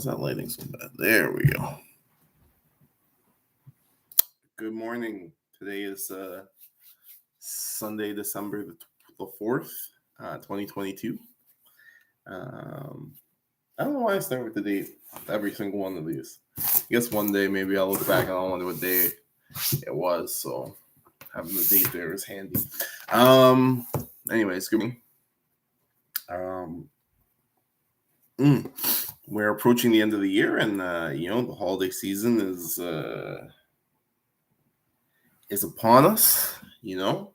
is that lighting so bad? There we go. Good morning. Today is Sunday, December the 4th, 2022. I don't know why I start with the date every single one of these. I guess one day maybe I'll look back and I'll wonder what day it was. So having the date there is handy. Anyways, good morning. We're approaching the end of the year, and the holiday season is upon us. It's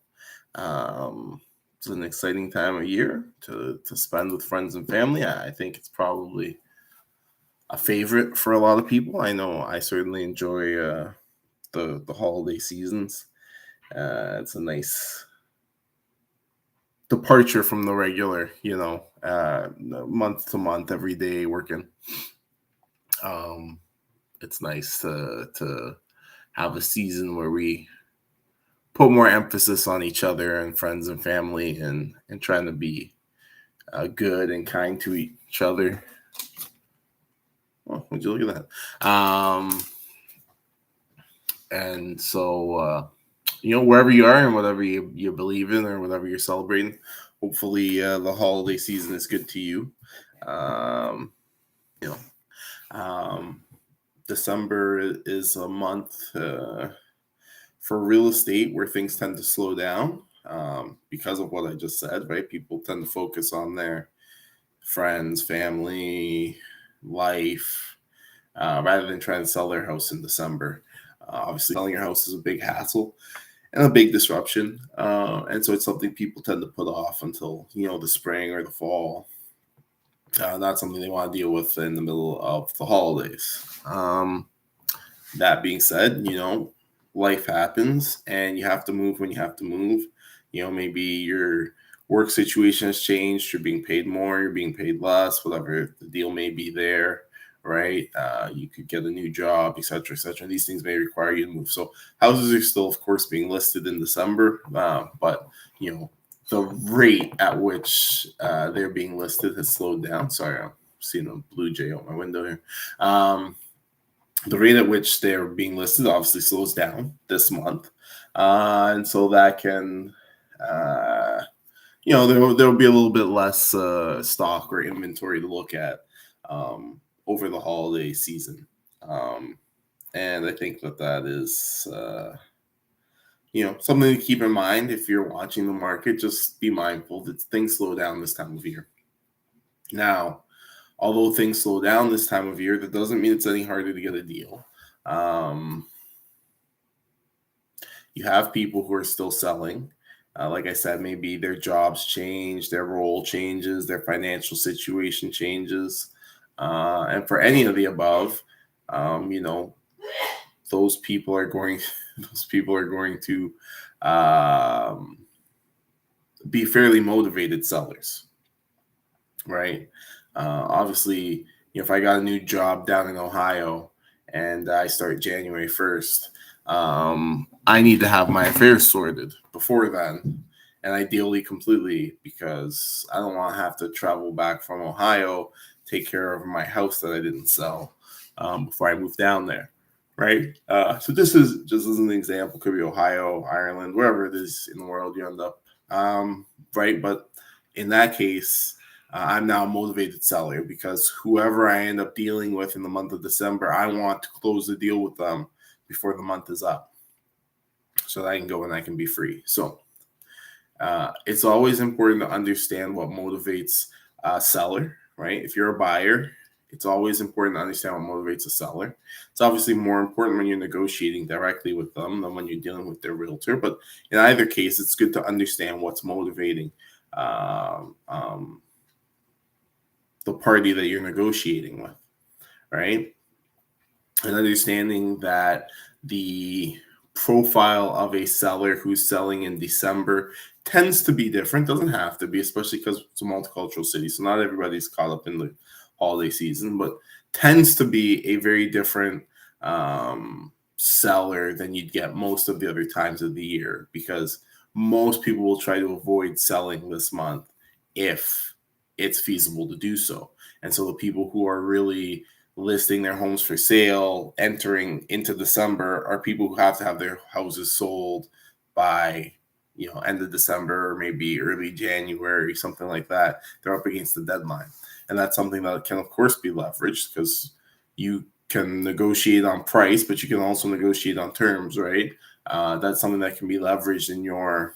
an exciting time of year to spend with friends and family. I think it's probably a favorite for a lot of people. I know I certainly enjoy the holiday seasons. It's a nice departure from the regular, month to month, every day working. It's nice to have a season where we put more emphasis on each other and friends and family, and trying to be good and kind to each other. Oh, would you look at that? And so, wherever you are and whatever you believe in or whatever you're celebrating, hopefully the holiday season is good to you. December is a month for real estate where things tend to slow down because of what I just said, right? People tend to focus on their friends, family, life, rather than trying to sell their house in December. Obviously, selling your house is a big hassle and a big disruption. And so it's something people tend to put off until, the spring or the fall. Not something they want to deal with in the middle of the holidays. That being said, life happens and you have to move when you have to move. Maybe your work situation has changed. You're being paid more, you're being paid less, whatever the deal may be there, right? You could get a new job, et cetera, et cetera. These things may require you to move. So houses are still, of course, being listed in December, but, the rate at which they're being listed has slowed down. Sorry, I'm seeing a blue jay out my window here. The rate at which they're being listed obviously slows down this month. And so that can, there'll be a little bit less stock or inventory to look at over the holiday season. And I think that is, something to keep in mind. If you're watching the market, just be mindful that things slow down this time of year. Now, although things slow down this time of year, that doesn't mean it's any harder to get a deal. You have people who are still selling. Like I said, maybe their jobs change, their role changes, their financial situation changes. And for any of the above, those people are going to be fairly motivated sellers, right? Obviously, if I got a new job down in Ohio and I start January 1st, I need to have my affairs sorted before then, and ideally completely, because I don't want to have to travel back from Ohio, take care of my house that I didn't sell before I move down there. Right. So this is just as an example, could be Ohio, Ireland, wherever it is in the world you end up. Right. But in that case, I'm now a motivated seller because whoever I end up dealing with in the month of December, I want to close the deal with them before the month is up so that I can go and I can be free. So it's always important to understand what motivates a seller, right? If you're a buyer, it's always important to understand what motivates a seller. It's obviously more important when you're negotiating directly with them than when you're dealing with their realtor. But in either case, it's good to understand what's motivating the party that you're negotiating with, right? And understanding that the profile of a seller who's selling in December tends to be different. Doesn't have to be, especially because it's a multicultural city. So not everybody's caught up in the holiday season, but tends to be a very different seller than you'd get most of the other times of the year, because most people will try to avoid selling this month if it's feasible to do so. And so the people who are really listing their homes for sale, entering into December, are people who have to have their houses sold by end of December or maybe early January, something like that. They're up against the deadline. And that's something that can, of course, be leveraged because you can negotiate on price, but you can also negotiate on terms, right? That's something that can be leveraged in your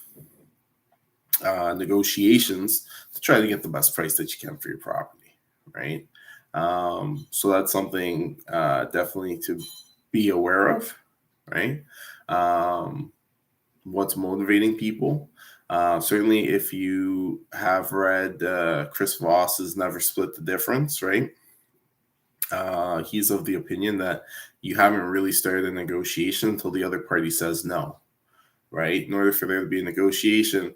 negotiations to try to get the best price that you can for your property, right? So that's something definitely to be aware of, right? What's motivating people. Certainly, if you have read Chris Voss's Never Split the Difference, right? He's of the opinion that you haven't really started a negotiation until the other party says no, right? In order for there to be a negotiation,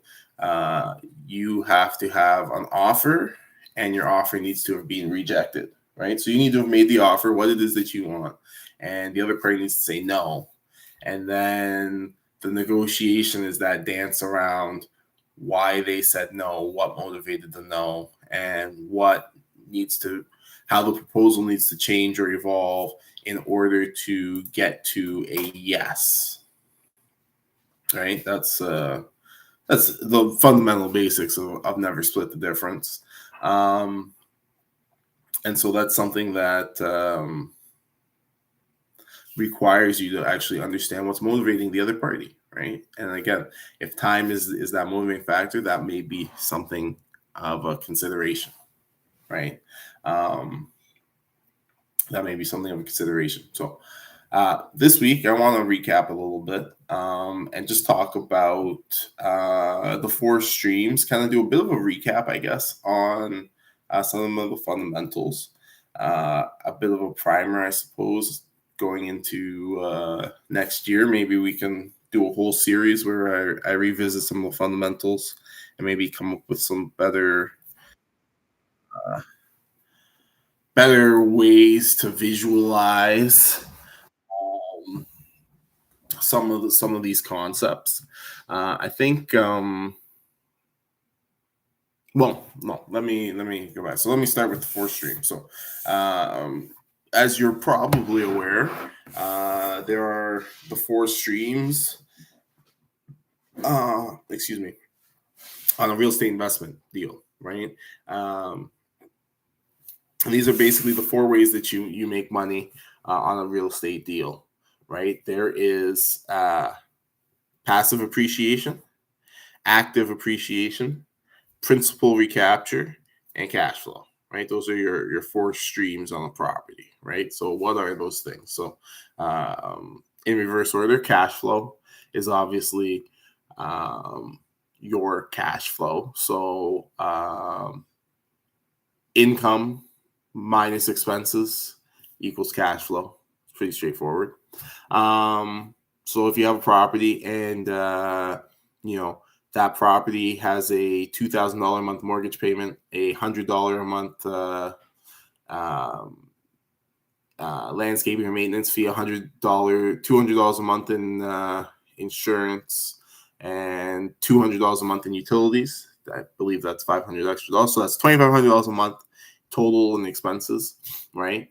you have to have an offer and your offer needs to have been rejected, right? So you need to have made the offer, what it is that you want, and the other party needs to say no. And then the negotiation is that dance around why they said no, what motivated the no, and how the proposal needs to change or evolve in order to get to a yes. Right? That's the fundamental basics of Never Split the Difference. And so that's something that requires you to actually understand what's motivating the other party, right? And again, if time is that motivating factor, that may be something of a consideration, right? That may be something of a consideration. So this week, I want to recap a little bit and just talk about the 4 streams, kind of do a bit of a recap, I guess, on some of the fundamentals, a bit of a primer, I suppose, going into next year. Maybe we can do a whole series where I revisit some of the fundamentals and maybe come up with some better ways to visualize some of these concepts. I think well, no, let me go back. So let me start with the 4 streams. So as you're probably aware, there are the 4 streams excuse me, on a real estate investment deal, right? These are basically the 4 ways that you make money on a real estate deal, right? There is passive appreciation, active appreciation, principal recapture, and cash flow, right? Those are your 4 streams on a property, right? So what are those things? So in reverse order, cash flow is obviously your cash flow. So income minus expenses equals cash flow. It's pretty straightforward. So if you have a property and that property has a $2,000 a month mortgage payment, a $100 a month landscaping or maintenance fee, $200 a month in insurance, and $200 a month in utilities. I believe that's $500 extra. So that's $2,500 a month total in expenses, right?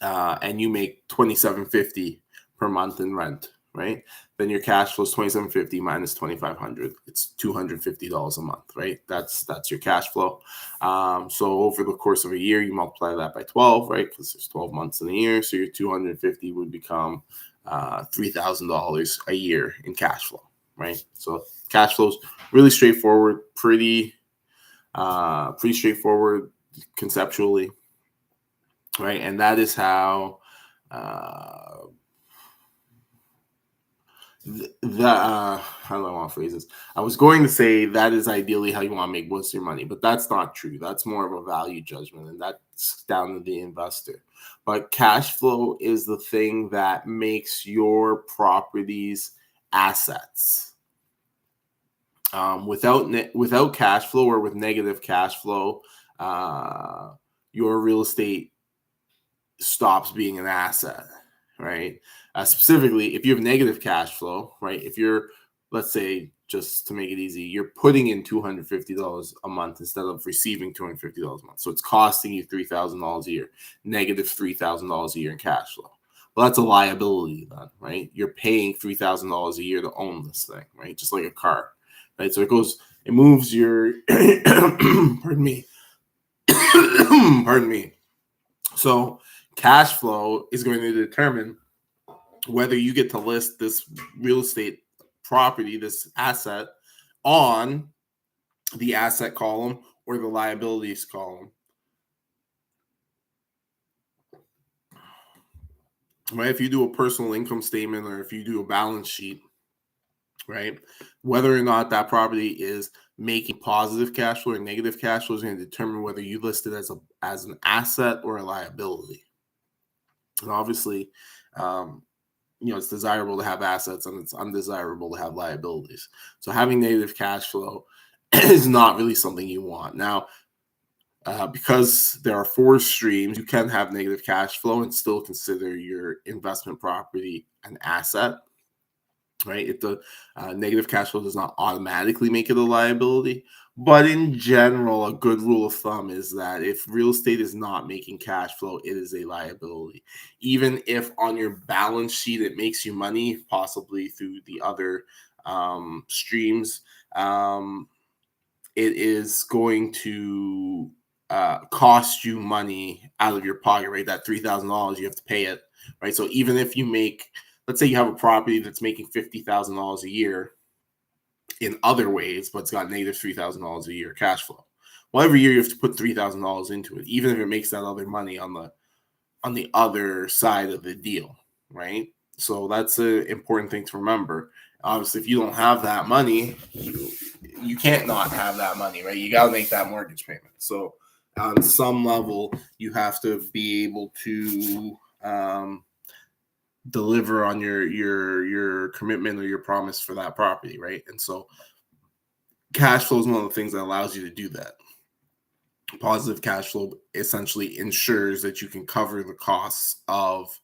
And you make $2,750 per month in rent, right? Then your cash flow is $2,750 minus $2,500. It's $250 a month, right? That's your cash flow. So over the course of a year, you multiply that by 12, right? Because there's 12 months in a year. So your $250 would become $3,000 a year in cash flow, right? So cash flow is really straightforward, pretty straightforward conceptually, right? And that is how how do I want to phrase this? I was going to say that is ideally how you want to make most of your money, but that's not true. That's more of a value judgment, and that's down to the investor. But cash flow is the thing that makes your properties assets. Without cash flow or with negative cash flow, your real estate stops being an asset, right? Specifically, if you have negative cash flow, right? If you're, let's say, just to make it easy, you're putting in $250 a month instead of receiving $250 a month. So it's costing you $3,000 a year, negative $3,000 a year in cash flow. Well, that's a liability then, right? You're paying $3,000 a year to own this thing, right? Just like a car, right? So it moves your, pardon me, pardon me. So cash flow is going to determine whether you get to list this real estate property, this asset, on the asset column or the liabilities column. Right? If you do a personal income statement or if you do a balance sheet, right, whether or not that property is making positive cash flow or negative cash flow is going to determine whether you list it as an asset or a liability. And obviously, it's desirable to have assets and it's undesirable to have liabilities. So having negative cash flow is not really something you want. Now, because there are 4 streams, you can have negative cash flow and still consider your investment property an asset, right? If the negative cash flow does not automatically make it a liability. But in general, a good rule of thumb is that if real estate is not making cash flow, it is a liability. Even if on your balance sheet it makes you money, possibly through the other streams, it is going to cost you money out of your pocket, right? That $3,000, you have to pay it, right? So even if you make, let's say you have a property that's making $50,000 a year in other ways, but it's got negative $3,000 a year cash flow. Well, every year you have to put $3,000 into it, even if it makes that other money on the other side of the deal, right? So that's an important thing to remember. Obviously, if you don't have that money, you can't not have that money, right? You got to make that mortgage payment. So on some level, you have to be able to deliver on your commitment or your promise for that property, right? And so cash flow is one of the things that allows you to do that. Positive cash flow essentially ensures that you can cover the costs of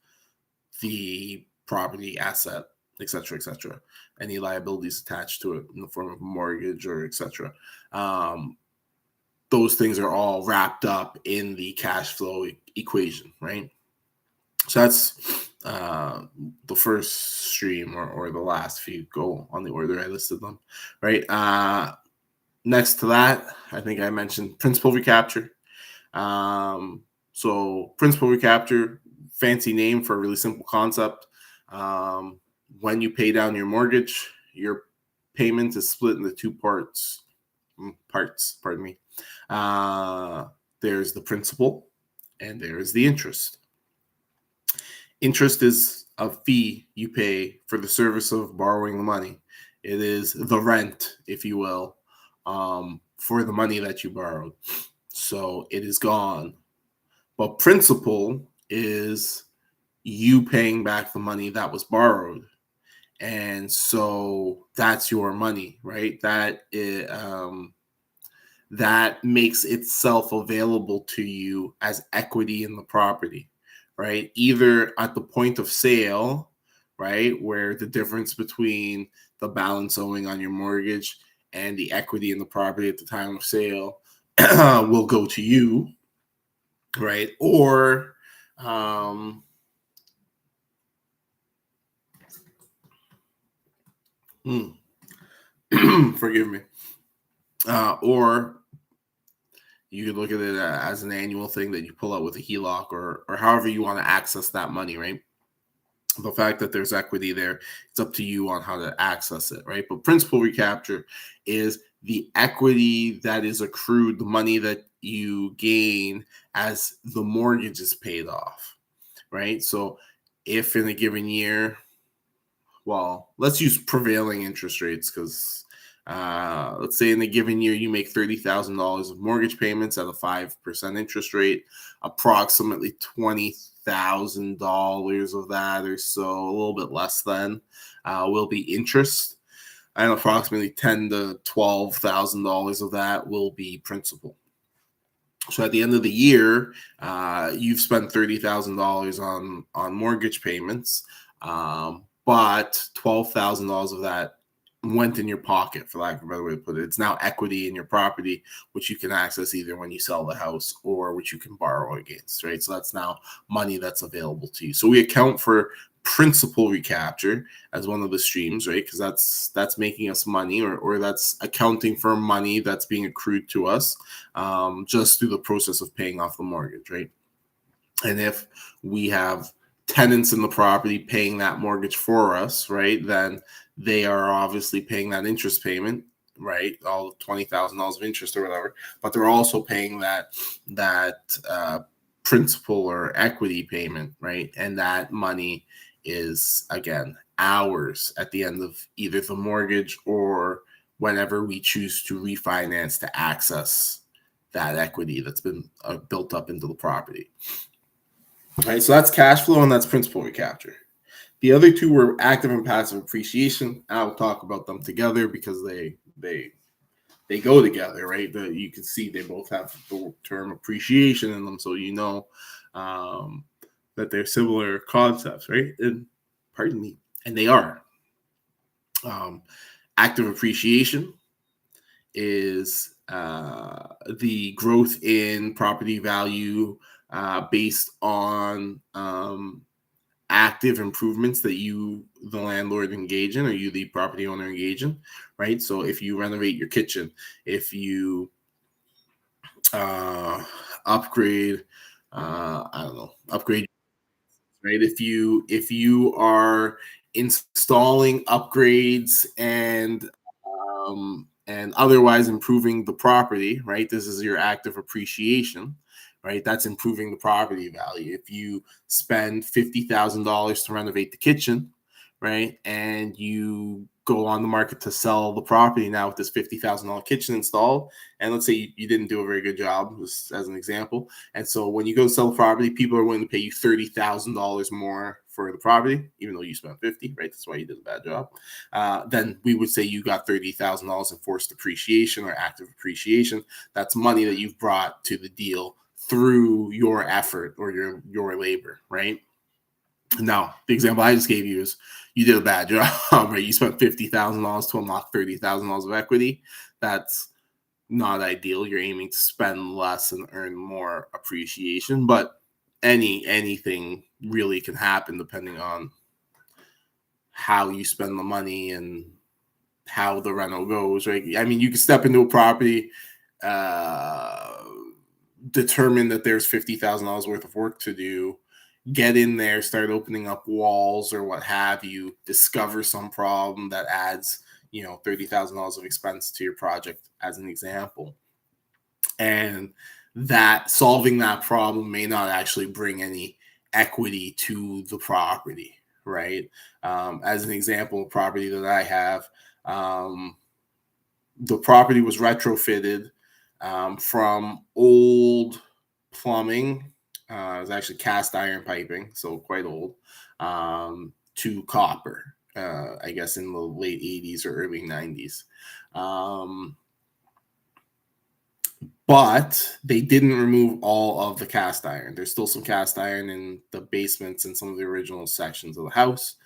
the property, asset, etc., etc., any liabilities attached to it in the form of mortgage or etc. Those things are all wrapped up in the cash flow equation, right? So that's the first stream or the last, if you go on the order I listed them, right? Next to that, I think I mentioned principal recapture. So principal recapture, fancy name for a really simple concept. When you pay down your mortgage, your payment is split into 2 parts. Pardon me. There's the principal and there's the interest. Interest is a fee you pay for the service of borrowing the money. It is the rent, if you will, for the money that you borrowed. So it is gone. But principal is you paying back the money that was borrowed. And so that's your money, right? That makes itself available to you as equity in the property, right? Either at the point of sale, right, where the difference between the balance owing on your mortgage and the equity in the property at the time of sale will go to you, right? Or forgive me. Or you could look at it as an annual thing that you pull out with a HELOC or however you want to access that money, right? The fact that there's equity there, it's up to you on how to access it, right? But principal recapture is the equity that is accrued, the money that you gain as the mortgage is paid off, right? So if in a given year, well, let's use prevailing interest rates because let's say in a given year you make $30,000 of mortgage payments at a 5% interest rate, approximately $20,000 of that or so, a little bit less than, will be interest, and approximately $10,000 to $12,000 of that will be principal. So at the end of the year, you've spent $30,000 on mortgage payments, but $12,000 of that went in your pocket, for lack of a better way to put it. It's now equity in your property, which you can access either when you sell the house or which you can borrow against, right? So that's now money that's available to you. So we account for principal recapture as one of the streams, right? Because that's making us money, or that's accounting for money that's being accrued to us just through the process of paying off the mortgage, right? And if we have tenants in the property paying that mortgage for us, right, then they are obviously paying that interest payment, right, all $20,000 of interest or whatever, but they're also paying that principal or equity payment, right? And that money is, again, ours at the end of either the mortgage or whenever we choose to refinance to access that equity that's been built up into the property. Right, so that's cash flow and that's principal recapture. The other two were active and passive appreciation. I'll talk about them together because they go together, right? You can see they both have the term appreciation in them, so you know that they're similar concepts, right? And pardon me, and they are. Active appreciation is the growth in property value based on active improvements that you, the landlord, engage in, or you, the property owner, engage in, right? So if you renovate your kitchen, if you upgrade, upgrade, right? If you are installing upgrades and otherwise improving the property, right? This is your active appreciation, right? That's improving the property value. If you spend $50,000 to renovate the kitchen, right, and you go on the market to sell the property now with this $50,000 kitchen installed, and let's say you didn't do a very good job, just as an example, and so when you go sell the property, people are willing to pay you $30,000 more for the property, even though you spent 50, right? That's why you did a bad job. Then we would say you got $30,000 in forced appreciation or active appreciation. That's money that you've brought to the deal through your effort or your labor, right? Now, the example I just gave you is you did a bad job, right? You spent $50,000 to unlock $30,000 of equity. That's not ideal. You're aiming to spend less and earn more appreciation, but anything really can happen depending on how you spend the money and how the rental goes, right? I mean, you can step into a property, determine that there's $50,000 worth of work to do, get in there, start opening up walls or what have you, discover some problem that adds, $30,000 of expense to your project, as an example. And that solving that problem may not actually bring any equity to the property, right? As an example, a property that I have, the property was retrofitted from old plumbing. It was actually cast iron piping, so quite old, to copper, I guess in the late 80s or early 90s. But they didn't remove all of the cast iron. There's still some cast iron in the basements and some of the original sections of the house.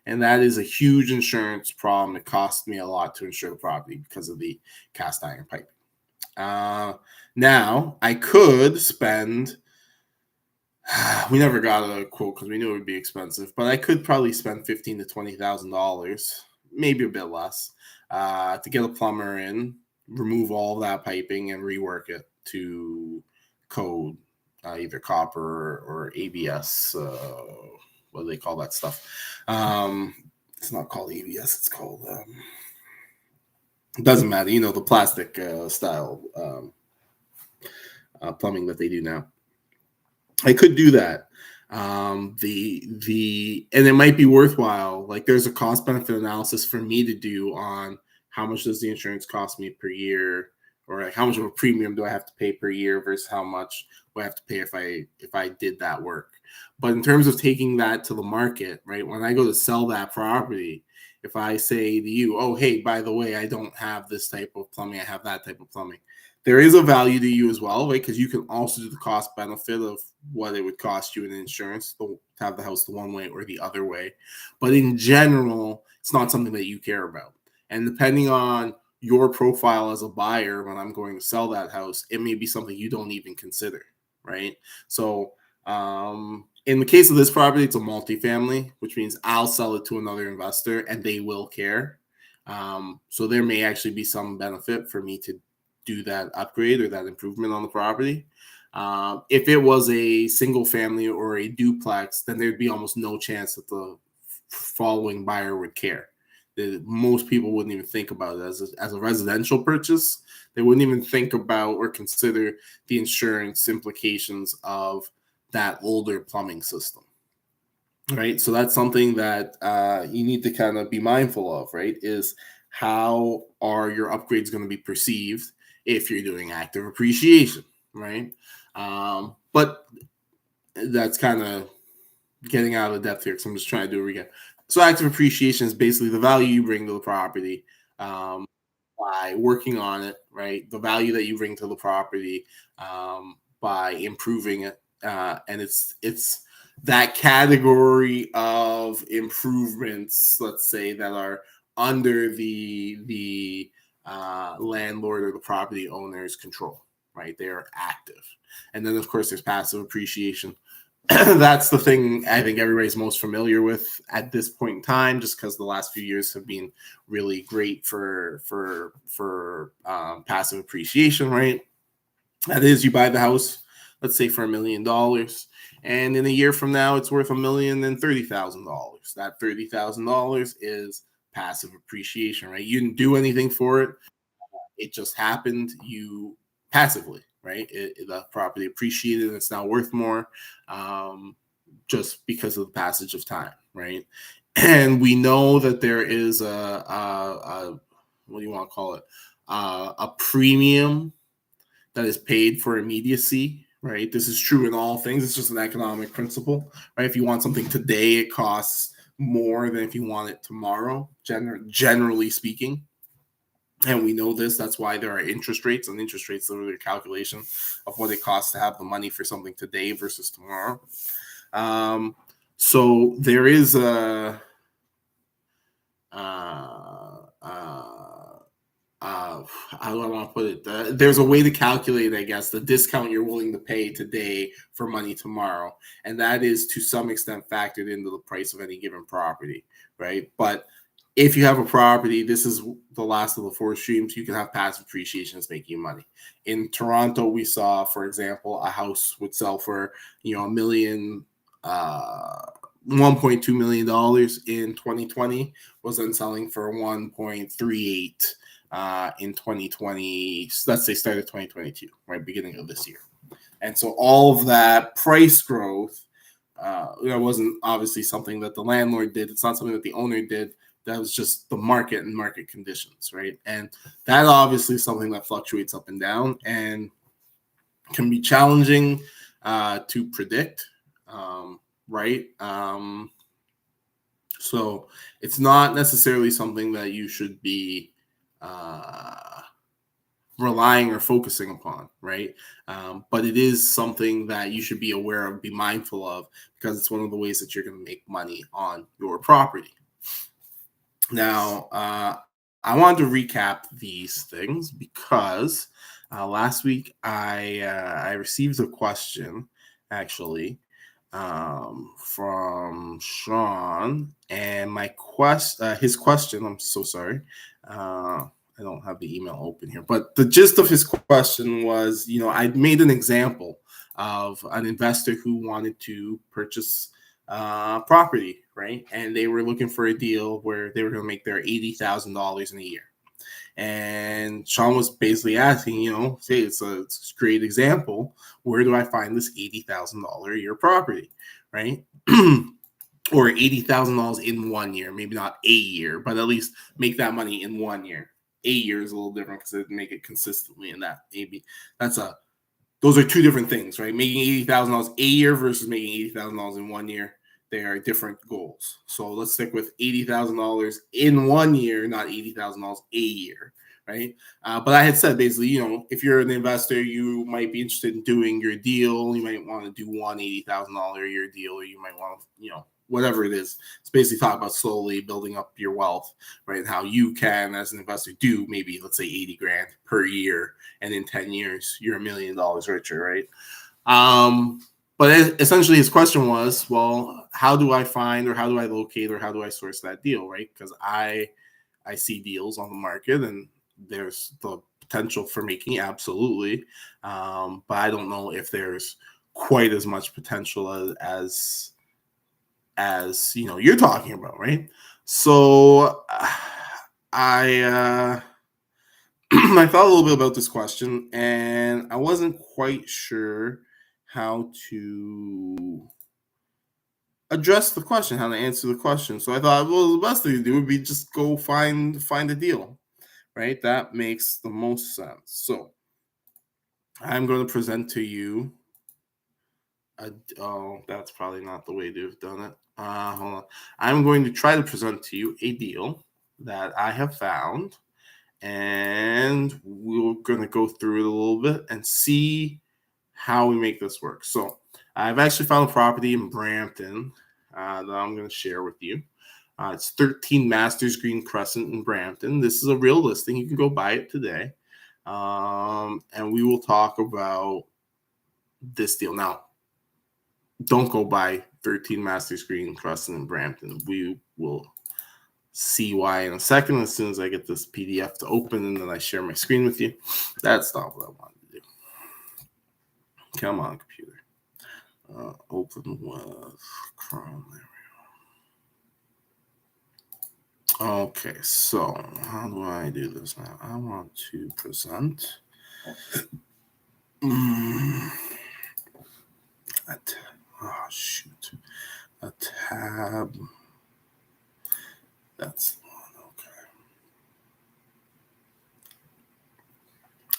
And that is a huge insurance problem. It cost me a lot to insure the property because of the cast iron piping. Now, I could spend, we never got a quote because we knew it would be expensive, but I could probably spend $15,000 to $20,000, maybe a bit less, to get a plumber in, remove all that piping and rework it to code, either copper or ABS. What do they call that stuff? It's not called ABS. It's called, it doesn't matter. The plastic style plumbing that they do now. I could do that. And it might be worthwhile. Like, there's a cost benefit analysis for me to do on how much does the insurance cost me per year, or like how much of a premium do I have to pay per year versus how much do I have to pay if I did that work. But in terms of taking that to the market, right, when I go to sell that property, if I say to you, oh, hey, by the way, I don't have this type of plumbing, I have that type of plumbing, there is a value to you as well, right? Because you can also do the cost benefit of what it would cost you in insurance to have the house the one way or the other way. But in general, it's not something that you care about. And depending on your profile as a buyer, when I'm going to sell that house, it may be something you don't even consider, right? So in the case of this property, it's a multifamily, which means I'll sell it to another investor and they will care. So there may actually be some benefit for me to do that upgrade or that improvement on the property. If it was a single family or a duplex, then there'd be almost no chance that the following buyer would care. Most people wouldn't even think about it as a residential purchase. They wouldn't even think about or consider the insurance implications of that older plumbing system, right? So that's something that you need to kind of be mindful of, right? Is how are your upgrades going to be perceived if you're doing active appreciation, right? But that's kind of getting out of the depth here because I'm just trying to do it again. So active appreciation is basically the value you bring to the property by working on it, right? The value that you bring to the property by improving it, and it's that category of improvements, let's say, that are under the landlord or the property owner's control, right? They are active, and then of course there's passive appreciation. That's the thing I think everybody's most familiar with at this point in time, just because the last few years have been really great for passive appreciation, right? That is, you buy the house, let's say for $1 million, and in a year from now, it's worth $1,030,000. That $30,000 is passive appreciation, right? You didn't do anything for it; it just happened. You passively, right? The property appreciated and it's now worth more just because of the passage of time, right? And we know that there is a what do you want to call it? A premium that is paid for immediacy, right? This is true in all things. It's just an economic principle, right? If you want something today, it costs more than if you want it tomorrow, generally speaking. And we know this. That's why there are interest rates, and interest rates are a calculation of what it costs to have the money for something today versus tomorrow. So there is a how do I want to put it? There's a way to calculate, I guess, the discount you're willing to pay today for money tomorrow, and that is to some extent factored into the price of any given property, right? But if you have a property, this is the last of the four streams. You can have passive appreciation that's making you money. In Toronto, we saw, for example, a house would sell for $1.2 million in 2020, was then selling for 1.38 in 2020. Let's say started 2022, right, beginning of this year. And so all of that price growth, that wasn't obviously something that the landlord did. It's not something that the owner did. That was just the market and market conditions, right? And that obviously is something that fluctuates up and down and can be challenging to predict, right? So it's not necessarily something that you should be relying or focusing upon, right? But it is something that you should be aware of, be mindful of, because it's one of the ways that you're going to make money on your property. Now, I wanted to recap these things because last week I received a question, actually, from Sean, and his question. I'm so sorry. I don't have the email open here, but the gist of his question was, I made an example of an investor who wanted to purchase property, right? And they were looking for a deal where they were going to make their $80,000 in a year. And Sean was basically asking, say it's a great example. Where do I find this $80,000 a year property, right? Or $80,000 in 1 year, maybe not a year, but at least make that money in 1 year. A year is a little different because they make it consistently in that. Maybe those are two different things, right? Making $80,000 a year versus making $80,000 in 1 year. They are different goals. So let's stick with $80,000 in 1 year, not $80,000 a year, right? But I had said basically, if you're an investor, you might be interested in doing your deal. You might want to do one $80,000 a year deal, or you might want to, whatever it is. It's basically talking about slowly building up your wealth, right? And how you can, as an investor, do maybe, let's say, 80 grand per year. And in 10 years, you're $1 million richer, right? But essentially his question was, well, how do I find, or how do I locate, or how do I source that deal, right? Because I see deals on the market and there's the potential for making, absolutely. But I don't know if there's quite as much potential as you're talking about, right? So I I thought a little bit about this question, and I wasn't quite sure how to address the question, how to answer the question. So I thought, well, the best thing to do would be just go find a deal, right? That makes the most sense. So I'm going to present to you oh, that's probably not the way to have done it. Hold on. I'm going to try to present to you a deal that I have found, and we're going to go through it a little bit and see how we make this work. So I've actually found a property in Brampton that I'm going to share with you. It's 13 Masters Green Crescent in Brampton. This is a real listing. You can go buy it today. And we will talk about this deal. Now, don't go buy 13 Masters Green Crescent in Brampton. We will see why in a second, as soon as I get this PDF to open and then I share my screen with you. That's not what I wanted to do. Come on, computer. Open with Chrome. There we go. Okay, so how do I do this now? I want to present oh shoot, a tab. That's the one.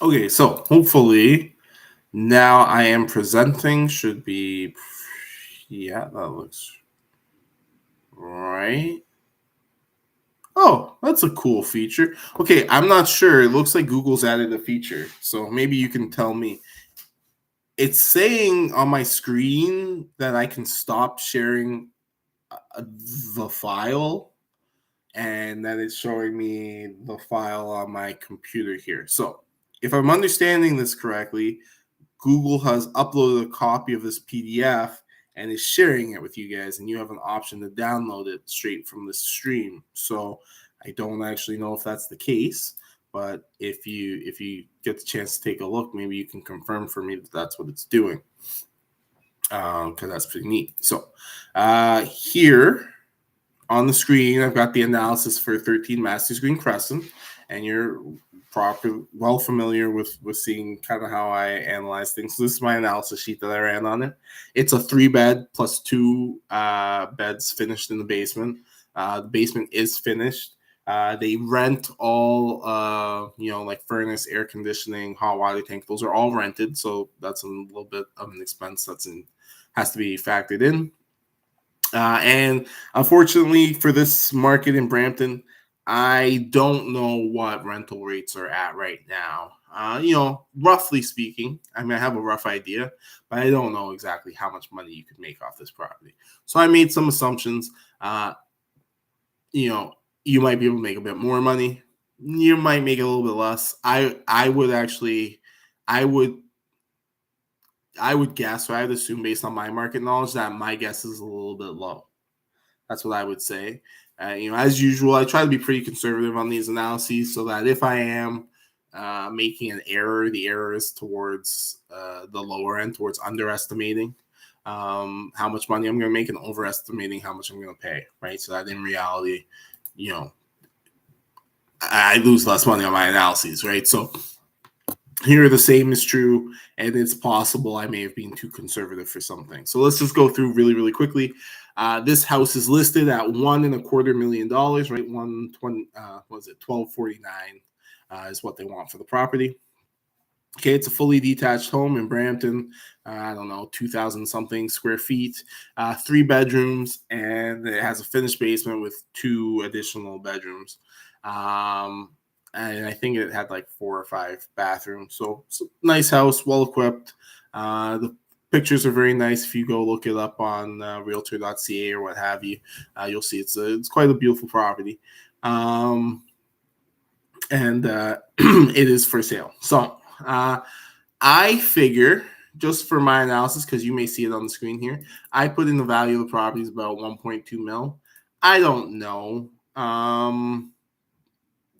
Okay, so hopefully now I am presenting. Should be, yeah, that looks right. Oh, that's a cool feature. Okay, I'm not sure. It looks like Google's added a feature, so maybe you can tell me. It's saying on my screen that I can stop sharing the file, and then it's showing me the file on my computer here. So if I'm understanding this correctly, Google has uploaded a copy of this PDF and is sharing it with you guys, and you have an option to download it straight from the stream. So I don't actually know if that's the case, but if you get the chance to take a look, maybe you can confirm for me that that's what it's doing, because that's pretty neat. So here on the screen, I've got the analysis for 13 Masters Green Crescent, and you're well familiar with seeing kind of how I analyze things. So this is my analysis sheet that I ran on it. It's a 3-bed plus 2 beds finished in the basement. The basement is finished. They rent all, like furnace, air conditioning, hot water tank. Those are all rented, so that's a little bit of an expense has to be factored in. And unfortunately for this market in Brampton, I don't know what rental rates are at right now. Roughly speaking, I mean, I have a rough idea, but I don't know exactly how much money you could make off this property. So I made some assumptions. You might be able to make a bit more money. You might make a little bit less. I would guess, or I would assume based on my market knowledge, that my guess is a little bit low. That's what I would say. As usual, I try to be pretty conservative on these analyses so that if I am making an error, the error is towards the lower end, towards underestimating how much money I'm going to make and overestimating how much I'm going to pay, right? So that in reality, I lose less money on my analyses, right? So here the same is true, and it's possible I may have been too conservative for something. So let's just go through really, really quickly. This house is listed at $1.25 million, right? 120, $1,249 is what they want for the property. Okay, it's a fully detached home in Brampton. 2,000 something square feet, 3 bedrooms, and it has a finished basement with 2 additional bedrooms. And I think it had like 4 or 5 bathrooms. So it's a nice house, well equipped. The Pictures are very nice. If you go look it up on realtor.ca or what have you, you'll see it's quite a beautiful property. And it is for sale. So I figure, just for my analysis, because you may see it on the screen here, I put in the value of the property is about 1.2 mil. I don't know.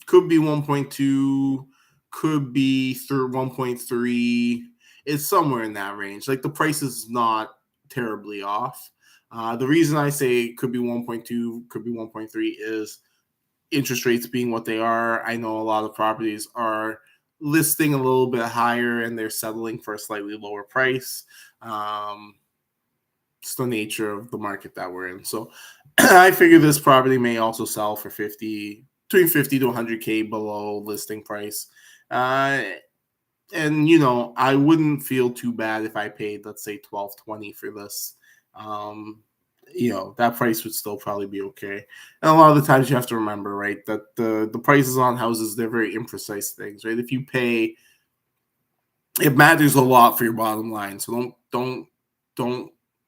Could be 1.2, could be 1.3. It's somewhere in that range. Like, the price is not terribly off. The reason I say it could be 1.2, could be 1.3 is interest rates being what they are. I know a lot of properties are listing a little bit higher and they're settling for a slightly lower price. It's the nature of the market that we're in. So I figure this property may also sell for between 50 to 100K below listing price. And, you know, I wouldn't feel too bad if I paid, let's say, $1,220 for this. You know, that price would still probably be okay. And a lot of the times you have to remember, right, that the prices on houses, they're very imprecise things, right? If you pay, it matters a lot for your bottom line. So don't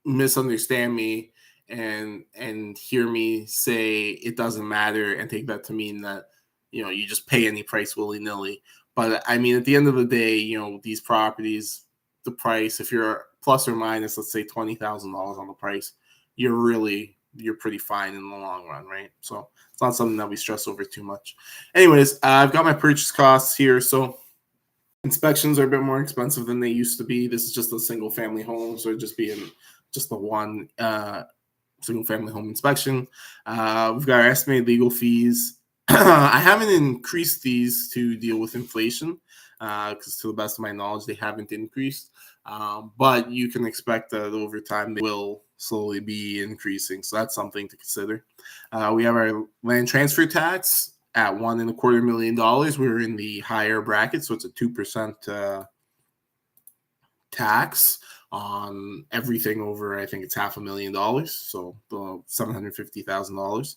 misunderstand me and hear me say it doesn't matter and take that to mean that, you know, you just pay any price willy-nilly. But I mean, at the end of the day, you know, these properties, the price, if you're plus or minus, let's say $20,000 on the price, you're pretty fine in the long run, right? So it's not something that we stress over too much. Anyways, I've got my purchase costs here. So inspections are a bit more expensive than they used to be. This is just a single family home, so just being just the one single family home inspection. We've got our estimated legal fees. I haven't increased these to deal with inflation because to the best of my knowledge, they haven't increased. But you can expect that over time they will slowly be increasing. So that's something to consider. We have our land transfer tax at $1.25 million. We're in the higher bracket, so it's a 2% tax on everything over, I think it's $500,000. So the $750,000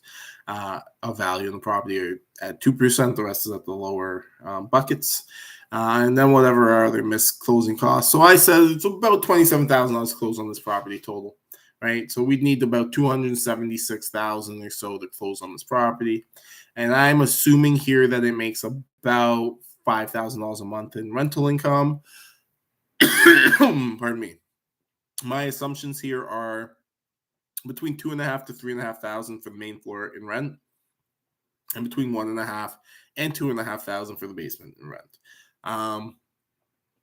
of value in the property are at 2%. The rest is at the lower buckets. And then whatever our other missed closing costs. So I said it's about $27,000 to close on this property total, right? So we'd need about $276,000 or so to close on this property. And I'm assuming here that it makes about $5,000 a month in rental income. Pardon me. My assumptions here are between $2,500 to $3,500 for the main floor in rent, and between $1,500 and $2,500 for the basement in rent.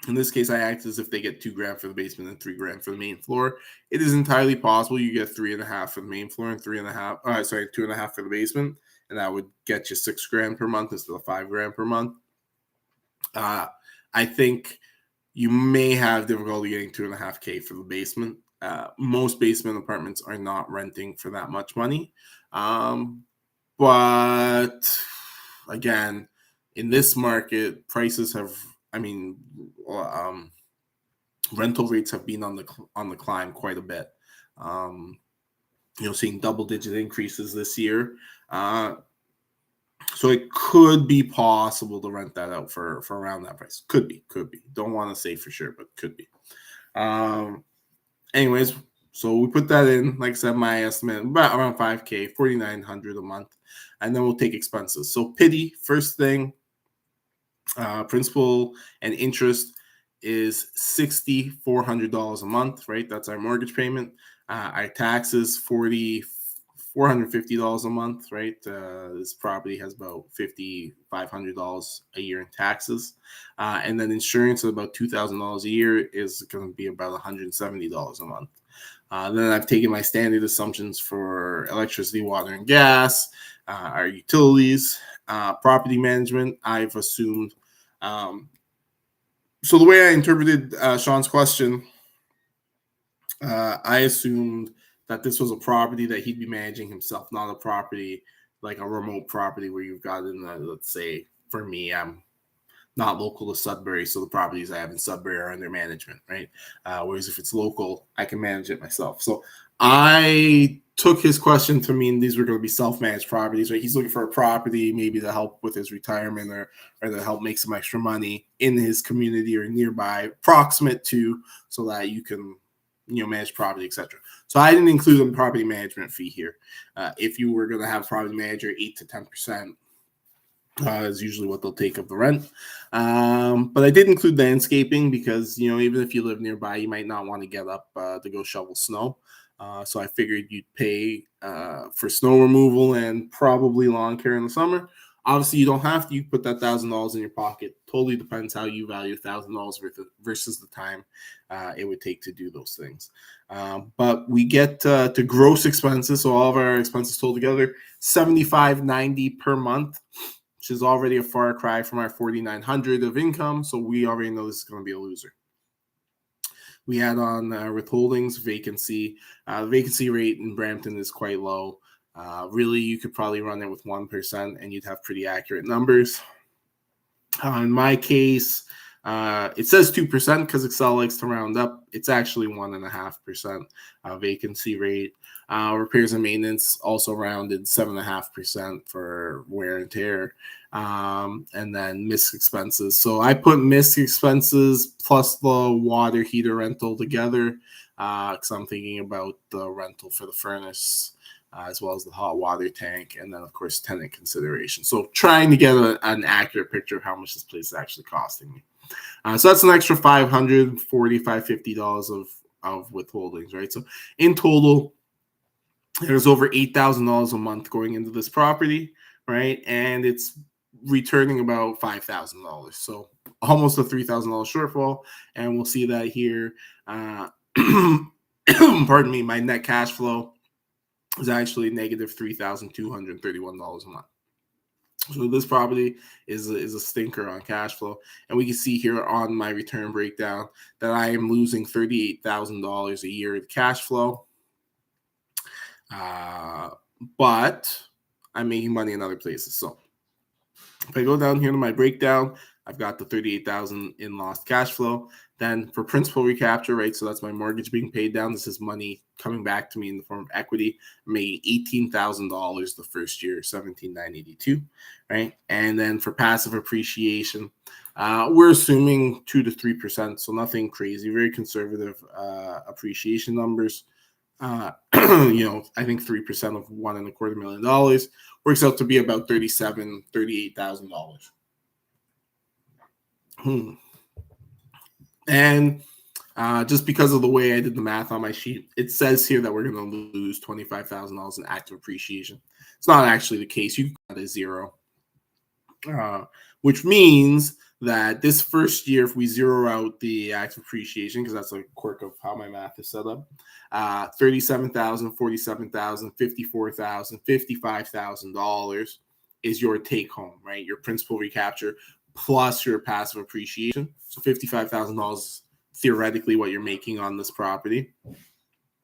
In this case, I act as if they get $2,000 for the basement and $3,000 for the main floor. It is entirely possible you get $3,500 for the main floor and $2,500 for the basement, and that would get you $6,000 per month instead of $5,000 per month. I think you may have difficulty getting $2,500 for the basement. Most basement apartments are not renting for that much money. But again, in this market, prices have, rental rates have been on the climb quite a bit. Seeing double-digit increases this year. So it could be possible to rent that out for around that price. Could be. Don't want to say for sure, but could be. Anyways, so we put that in, like I said, my estimate, about around $5,000, $4,900 a month. And then we'll take expenses. So PITI, first thing, principal and interest is $6,400 a month, right? That's our mortgage payment. Our taxes, $450 a month, right? This property has about $5,500 a year in taxes. And then insurance at about $2,000 a year is going to be about $170 a month. Then I've taken my standard assumptions for electricity, water, and gas, our utilities, property management. I've assumed. So the way I interpreted Sean's question, I assumed that this was a property that he'd be managing himself, not a property like a remote property where you've got let's say, for me, I'm not local to Sudbury, so the properties I have in Sudbury are under management, right? Whereas if it's local, I can manage it myself. So I took his question to mean these were going to be self-managed properties, right? He's looking for a property maybe to help with his retirement or to help make some extra money in his community or nearby, proximate to, so that you can manage property, etc. So I didn't include a property management fee here. If you were going to have property manager, 8 to 10%. Is usually what they'll take of the rent. But I did include landscaping because, even if you live nearby, you might not want to get up to go shovel snow. So I figured you'd pay for snow removal and probably lawn care in the summer. Obviously, you don't have to. You put that $1,000 in your pocket. Totally depends how you value $1,000 versus the time it would take to do those things. But we get to gross expenses. So all of our expenses total together, $75.90 per month, which is already a far cry from our $4,900 of income. So we already know this is going to be a loser. We add on withholdings, vacancy. The vacancy rate in Brampton is quite low. Really, you could probably run it with 1% and you'd have pretty accurate numbers. In my case, it says 2% because Excel likes to round up. It's actually 1.5% vacancy rate. Repairs and maintenance also rounded 7.5% for wear and tear. And then MISC expenses. So I put MISC expenses plus the water heater rental together because I'm thinking about the rental for the furnace as well as the hot water tank, and then of course tenant consideration. So trying to get an accurate picture of how much this place is actually costing me. So that's an extra $540, $550 of withholdings, right? So in total, there's over $8,000 a month going into this property, right? And it's returning about $5,000. So almost a $3,000 shortfall. And we'll see that here. Pardon me, my net cash flow is actually negative $3,231 a month. So this property is a stinker on cash flow. And we can see here on my return breakdown that I am losing $38,000 a year in cash flow. But I'm making money in other places. So if I go down here to my breakdown, I've got the $38,000 in lost cash flow. Then for principal recapture, right? So that's my mortgage being paid down. This is money coming back to me in the form of equity. I'm making $18,000 the first year, $17,982, right? And then for passive appreciation, we're assuming 2 to 3%, so nothing crazy, very conservative appreciation numbers. I think 3% of $1.25 million works out to be about $38,000. And just because of the way I did the math on my sheet, it says here that we're going to lose $25,000 in active appreciation. It's not actually the case. You got a zero, which means that this first year, if we zero out the active appreciation, because that's a quirk of how my math is set up, $37,000, $47,000, $54,000, $55,000 is your take home, right? Your principal recapture plus your passive appreciation. So $55,000 theoretically what you're making on this property.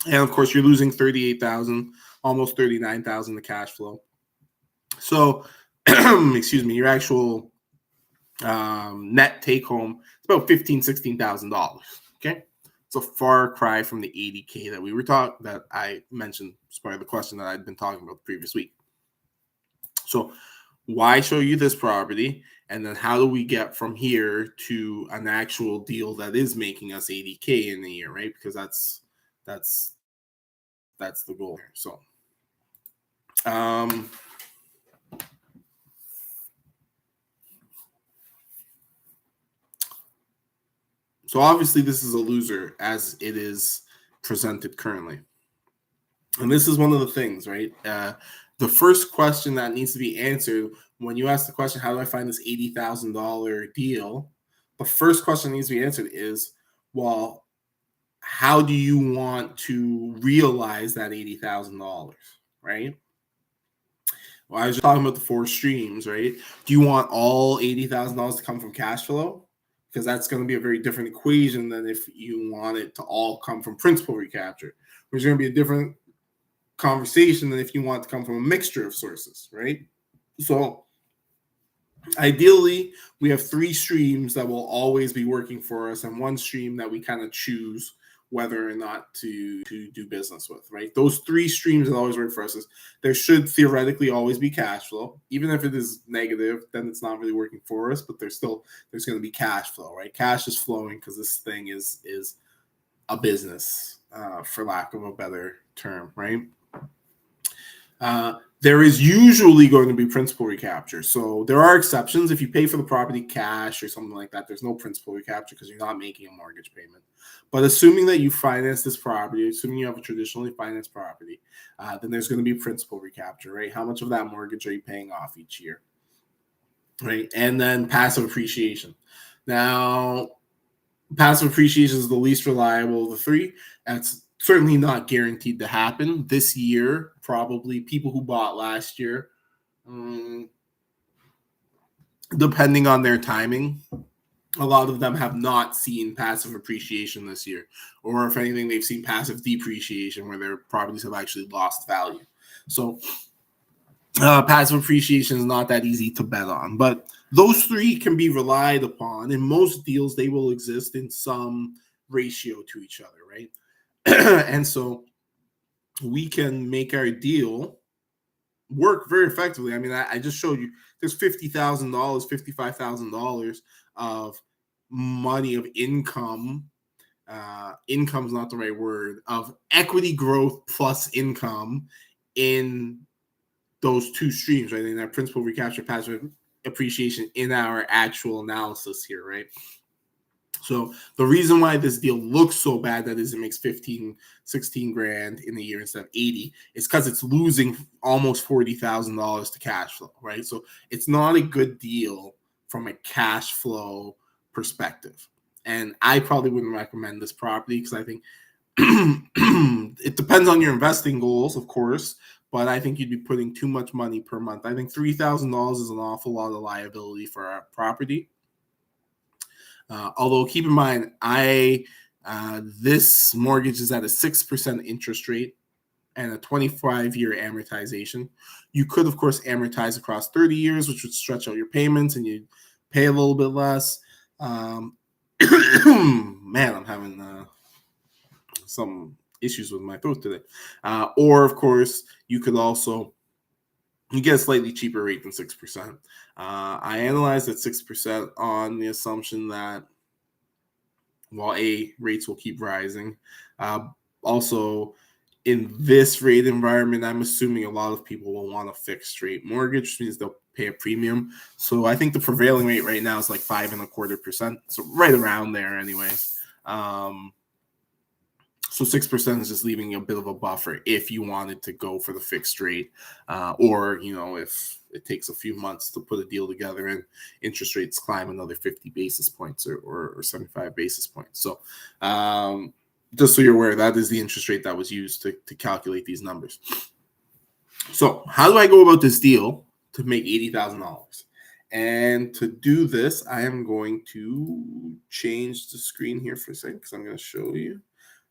And of course, you're losing $38,000, almost $39,000 in cash flow. So, excuse me, your actual net take home is about $15,000, $16,000. Okay, it's a far cry from the $80K that I mentioned as part of the question that I'd been talking about the previous week. So why show you this property, and then how do we get from here to an actual deal that is making us $80K in a year, right? Because that's the goal here. So obviously this is a loser as it is presented currently. And this is one of the things, right? The first question that needs to be answered when you ask the question, how do I find this $80,000 deal? The first question that needs to be answered is, well, how do you want to realize that $80,000, right? Well, I was just talking about the 4 streams, right? Do you want all $80,000 to come from cash flow? Because that's going to be a very different equation than if you want it to all come from principal recapture, which is going to be a different conversation than if you want it to come from a mixture of sources, right? So ideally, we have 3 streams that will always be working for us and 1 stream that we kind of choose whether or not to do business with, right? Those 3 streams that always work for us is there should theoretically always be cash flow. Even if it is negative, then it's not really working for us, but there's going to be cash flow, right? Cash is flowing because this thing is a business. for lack of a better term, right? There is usually going to be principal recapture. So there are exceptions. If you pay for the property cash or something like that, there's no principal recapture because you're not making a mortgage payment. But assuming that you finance this property, assuming you have a traditionally financed property, then there's going to be principal recapture, right? How much of that mortgage are you paying off each year, right? And then passive appreciation. Now, passive appreciation is the least reliable of the three. That's certainly not guaranteed to happen this year. Probably people who bought last year, depending on their timing, a lot of them have not seen passive appreciation this year, or if anything, they've seen passive depreciation where their properties have actually lost value. So passive appreciation is not that easy to bet on, but those three can be relied upon. In most deals, they will exist in some ratio to each other, right? And so we can make our deal work very effectively. I mean, I just showed you there's $50,000, $55,000 of money of income. Income's not the right word, of equity growth plus income in those two streams, right? In our principal recapture, passive appreciation in our actual analysis here, right? So the reason why this deal looks so bad, that is, it makes 15, 16 grand in a year instead of 80, is because it's losing almost $40,000 to cash flow, right? So it's not a good deal from a cash flow perspective. And I probably wouldn't recommend this property because I think it depends on your investing goals, of course, but I think you'd be putting too much money per month. I think $3,000 is an awful lot of liability for our property. Although keep in mind, this mortgage is at a 6% interest rate and a 25-year amortization. You could, of course, amortize across 30 years, which would stretch out your payments and you'd pay a little bit less. Man, I'm having some issues with my throat today. Or, of course, you could also you get a slightly cheaper rate than 6%. I analyzed at 6% on the assumption that, while rates will keep rising. Also, in this rate environment, I'm assuming a lot of people will want a fixed rate mortgage, which means they'll pay a premium. So I think the prevailing rate right now is like 5.25%. So right around there anyway. So 6% is just leaving a bit of a buffer if you wanted to go for the fixed rate, or, if it takes a few months to put a deal together and interest rates climb another 50 basis points or 75 basis points. So just so you're aware, that is the interest rate that was used to calculate these numbers. So how do I go about this deal to make $80,000? And to do this, I am going to change the screen here for a second because I'm going to show you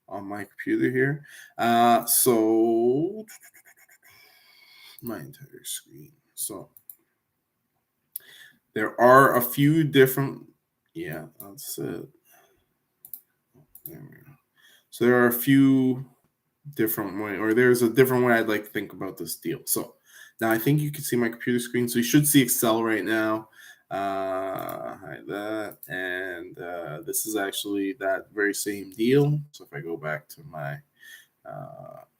on my computer here. So my entire screen. So there are a few different, that's it. There we go. So there are a few different ways, or there's a different way I'd like to think about this deal. So now I think you can see my computer screen. So you should see Excel right now. Hide that. And this is actually that very same deal. So if I go back to my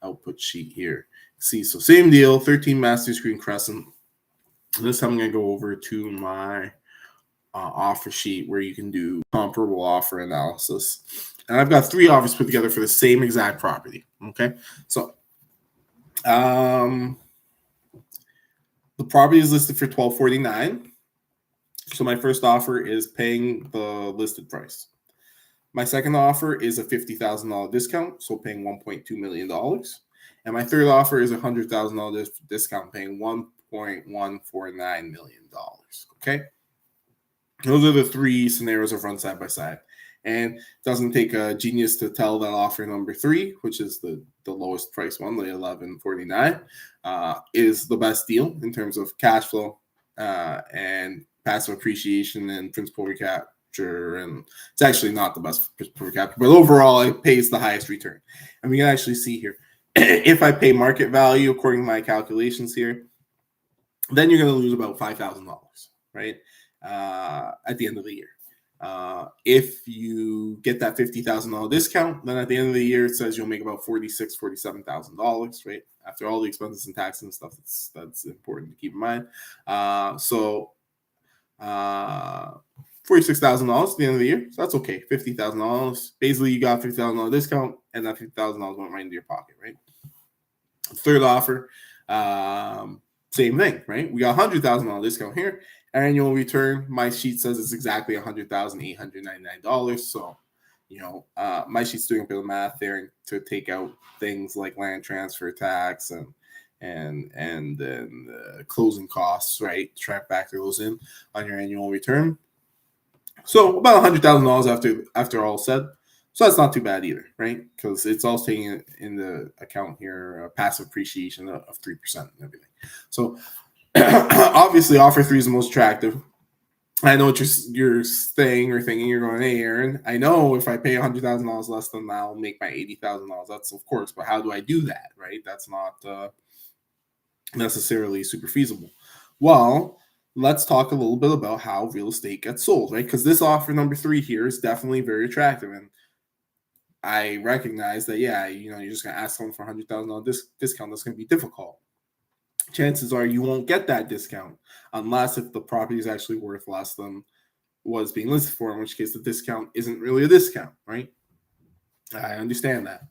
output sheet here, see, so same deal, 13 master screen crescent. This time I'm going to go over to my offer sheet where you can do comparable offer analysis. And I've got 3 offers put together for the same exact property. Okay. So the property is listed for $1,249. So my first offer is paying the listed price. My second offer is a $50,000 discount, so paying $1.2 million. And my third offer is a $100,000 discount, paying $1.149 million. Okay? Those are the 3 scenarios that run side by side. And it doesn't take a genius to tell that offer number 3, which is the lowest price one, the $1,149, is the best deal in terms of cash flow and passive appreciation and principal recapture. And it's actually not the best principal recapture, but overall it pays the highest return. And we can actually see here, if I pay market value according to my calculations here, then you're going to lose about $5,000, right? At the end of the year. If you you get that $50,000 discount. Then at the end of the year, it says you'll make about $46,000, $47,000, right? After all the expenses and taxes and stuff, that's important to keep in mind. $46,000 at the end of the year. So that's okay. $50,000. Basically, you got $50,000 discount, and that $50,000 went right into your pocket, right? Third offer, same thing, right? We got $100,000 discount here. Annual return, my sheet says it's exactly $100,899. So, my sheet's doing a bit of math there to take out things like land transfer tax and then closing costs, right? Try to factor those in on your annual return. So about $100,000 after all said. So that's not too bad either, right? Because it's all taking in the account here, passive appreciation of 3% and everything. So obviously, offer 3 is the most attractive. I know what you're saying or thinking. You're going, hey, Aaron, I know if I pay $100,000 less, then I'll make my $80,000. That's of course, but how do I do that, right? That's not necessarily super feasible. Well, let's talk a little bit about how real estate gets sold, right? Because this offer number 3 here is definitely very attractive, and I recognize that, you're just going to ask someone for $100,000 discount. That's going to be difficult. Chances are you won't get that discount unless if the property is actually worth less than what it's being listed for, in which case the discount isn't really a discount, right? I understand that.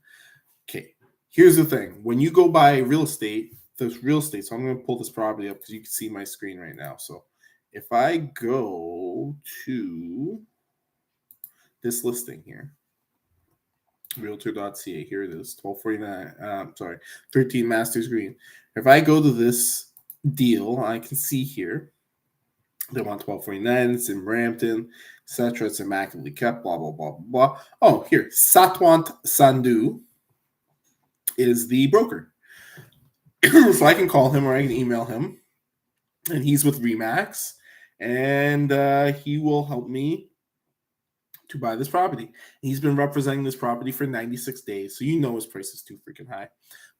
Okay, here's the thing. When you go buy real estate, so I'm going to pull this property up because you can see my screen right now. So if I go to this listing here, realtor.ca, here it is, 1249, 13 Masters Green. If I go to this deal, I can see here they want 1249. It's in Brampton, etc. It's immaculately kept. Blah blah blah blah. Oh, here Satwant Sandhu is the broker, so I can call him or I can email him, and he's with Remax, and he will help me to buy this property. He's been representing this property for 96 days, so his price is too freaking high.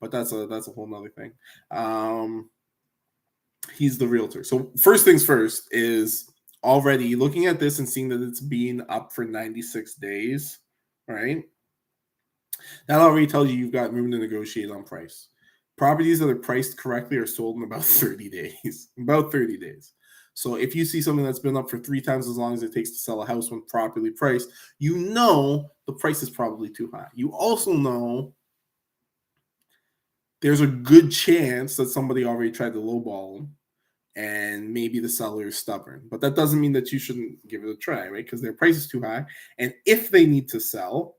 But that's a whole nother thing. He's the realtor. So first things first is already looking at this and seeing that it's been up for 96 days, right? That already tells you you've got room to negotiate on price. Properties that are priced correctly are sold in about 30 days. About 30 days. So if you see something that's been up for 3 times as long as it takes to sell a house when properly priced, the price is probably too high. You also know there's a good chance that somebody already tried to lowball them and maybe the seller is stubborn. But that doesn't mean that you shouldn't give it a try, right? Because their price is too high. And if they need to sell,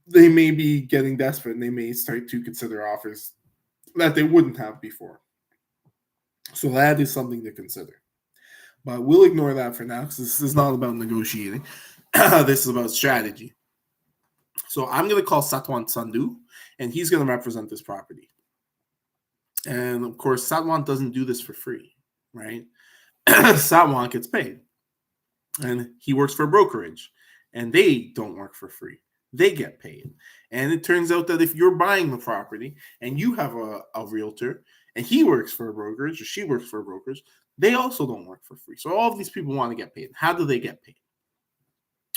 they may be getting desperate and they may start to consider offers that they wouldn't have before. So that is something to consider. But we'll ignore that for now because this is not about negotiating. This is about strategy. So I'm going to call Satwant Sandhu, and he's going to represent this property. And, of course, Satwant doesn't do this for free, right? Satwant gets paid. And he works for a brokerage, and they don't work for free. They get paid. And it turns out that if you're buying the property and you have a realtor and he works for a brokerage or she works for a brokerage, they also don't work for free. So all of these people want to get paid. How do they get paid?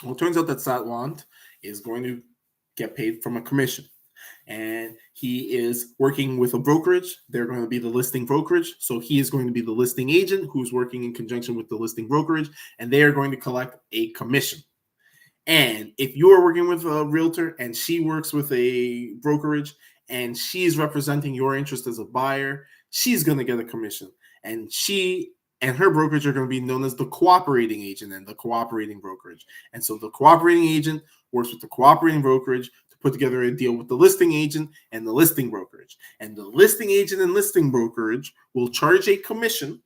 Well, it turns out that Satwant is going to get paid from a commission. And he is working with a brokerage. They're going to be the listing brokerage. So he is going to be the listing agent who's working in conjunction with the listing brokerage. And they are going to collect a commission. And if you are working with a realtor and she works with a brokerage and she's representing your interest as a buyer, she's going to get a commission. And she and her brokerage are going to be known as the cooperating agent and the cooperating brokerage. And so the cooperating agent works with the cooperating brokerage to put together a deal with the listing agent and the listing brokerage. And the listing agent and listing brokerage will charge a commission.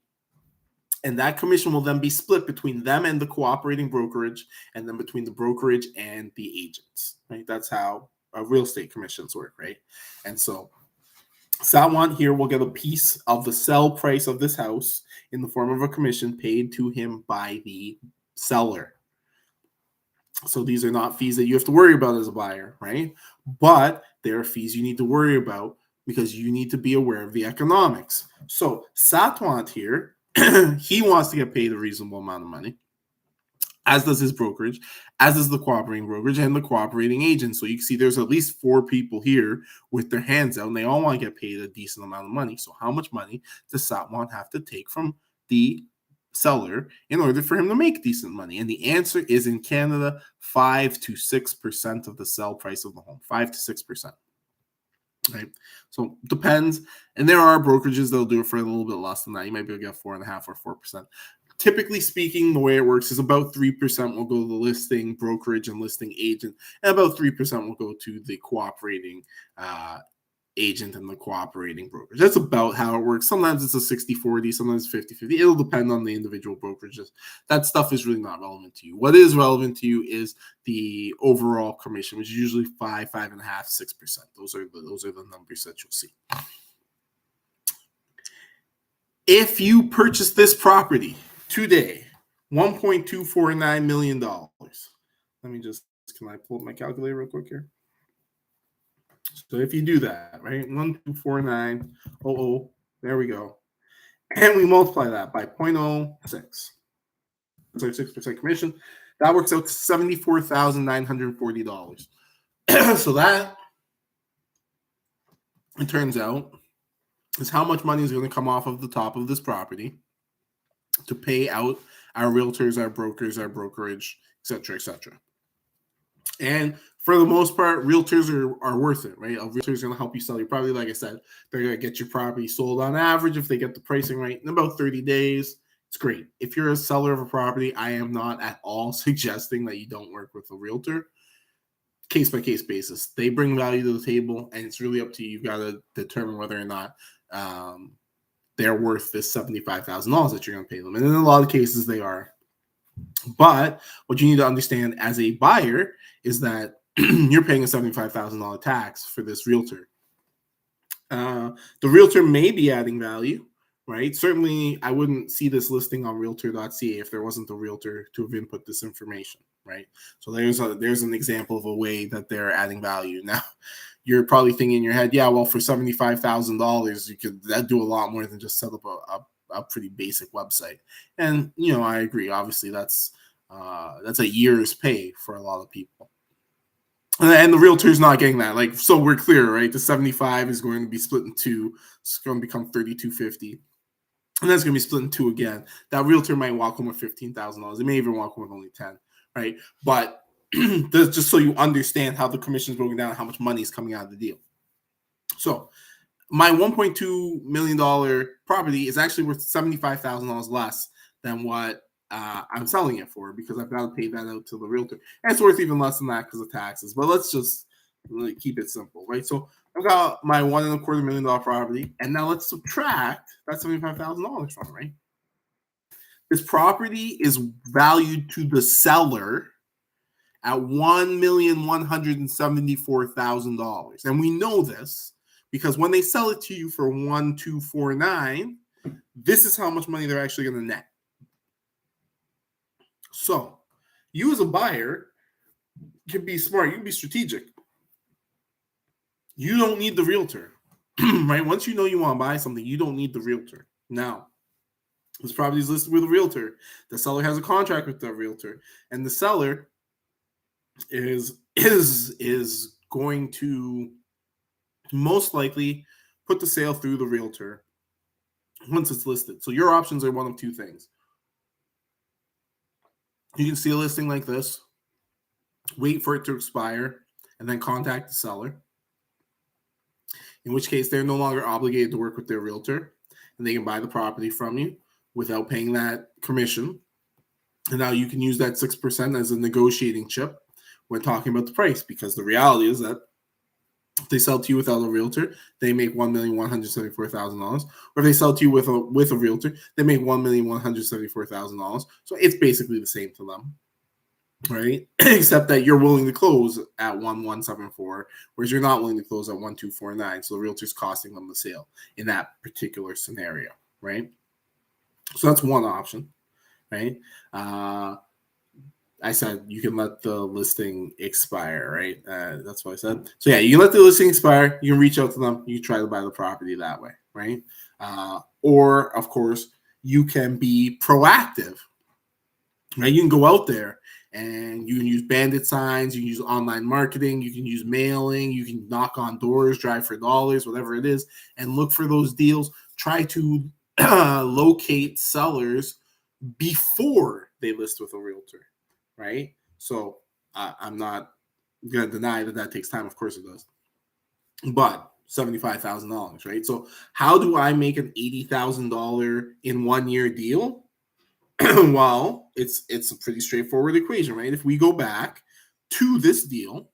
And that commission will then be split between them and the cooperating brokerage, and then between the brokerage and the agents, right? That's how real estate commissions work, right? And so Satwant here will get a piece of the sell price of this house in the form of a commission paid to him by the seller. So these are not fees that you have to worry about as a buyer, right? But there are fees you need to worry about because you need to be aware of the economics. So Satwant here, he wants to get paid a reasonable amount of money. as does his brokerage, as does the cooperating brokerage and the cooperating agent. So you can see there's at least 4 people here with their hands out, and they all want to get paid a decent amount of money. So how much money does Satwan have to take from the seller in order for him to make decent money? And the answer is, in Canada, 5 to 6% of the sell price of the home. 5 to 6%. Right. So depends. And there are brokerages that'll do it for a little bit less than that. You might be able to get 4.5% or 4%. Typically speaking, the way it works is about 3% will go to the listing brokerage and listing agent, and about 3% will go to the cooperating agent and the cooperating brokerage. That's about how it works. Sometimes it's a 60-40, sometimes 50-50. It'll depend on the individual brokerages. That stuff is really not relevant to you. What is relevant to you is the overall commission, which is usually 5, 5.5, 6%. Those are the numbers that you'll see. If you purchase this property today, $1.249 million. Let me just, can I pull up my calculator real quick here? So if you do that, right, 1.249, there we go. And we multiply that by 0.06. So 6% commission. That works out to $74,940. So that, it turns out, is how much money is going to come off of the top of this property to pay out our realtors, our brokers, our brokerage, etc., etc. And for the most part, realtors are worth it, right? A realtor is going to help you sell your property. Like I said, they're going to get your property sold on average, if they get the pricing right, in about 30 days. It's great. If you're a seller of a property, I am not at all suggesting that you don't work with a realtor. Case-by-case basis. They bring value to the table, and it's really up to you. You've got to determine whether or not they're worth this $75,000 that you're going to pay them. And in a lot of cases, they are. But what you need to understand as a buyer is that you're paying a $75,000 tax for this realtor. The realtor may be adding value, right? Certainly, I wouldn't see this listing on realtor.ca if there wasn't a realtor to have input this information, right? So there's an example of a way that they're adding value. Now, you're probably thinking in your head, yeah, well, for $75,000, you could do a lot more than just set up a pretty basic website. And, I agree. Obviously, that's a year's pay for a lot of people. And the realtor's not getting that. Like, so we're clear, right? The 75 is going to be split in two. It's going to become $3,250. And that's going to be split in two again. That realtor might walk home with $15,000. They may even walk home with only 10, right? But just so you understand how the commission is broken down and how much money is coming out of the deal. So my $1.2 million property is actually worth $75,000 less than what I'm selling it for, because I've got to pay that out to the realtor. And it's worth even less than that because of taxes. But let's just really keep it simple, right? So I've got my $1.25 million property, and now let's subtract that $75,000 from it, right? This property is valued to the seller at $1,174,000. And we know this because when they sell it to you for $1,249, this is how much money they're actually going to net. So you as a buyer can be smart. You can be strategic. You don't need the realtor, right? Once you know you want to buy something, you don't need the realtor. Now, this property is listed with a realtor. The seller has a contract with the realtor, and the seller is going to most likely put the sale through the realtor once it's listed. So your options are one of two things. You can see a listing like this, wait for it to expire, and then contact the seller, in which case they're no longer obligated to work with their realtor, and they can buy the property from you without paying that commission. And now you can use that 6% as a negotiating chip when talking about the price, because the reality is that if they sell to you without a realtor, they make $1,174,000. Or if they sell to you with a realtor, they make $1,174,000. So it's basically the same to them, right? Except that you're willing to close at $1,174, whereas you're not willing to close at $1,249. So the realtor's costing them the sale in that particular scenario, right? So that's one option, right? I said you can let the listing expire, right? That's what I said. So yeah, you can let the listing expire. You can reach out to them. You can try to buy the property that way, right? Or, of course, you can be proactive Right? You can go out there and you can use bandit signs, you can use online marketing, you can use mailing, you can knock on doors, drive for dollars, whatever it is, and look for those deals. Try to locate sellers before they list with a realtor, right? So I'm not going to deny that takes time. Of course it does. But $75,000, right? So how do I make an $80,000 in 1 year deal? Well, it's a pretty straightforward equation, right? If we go back to this deal,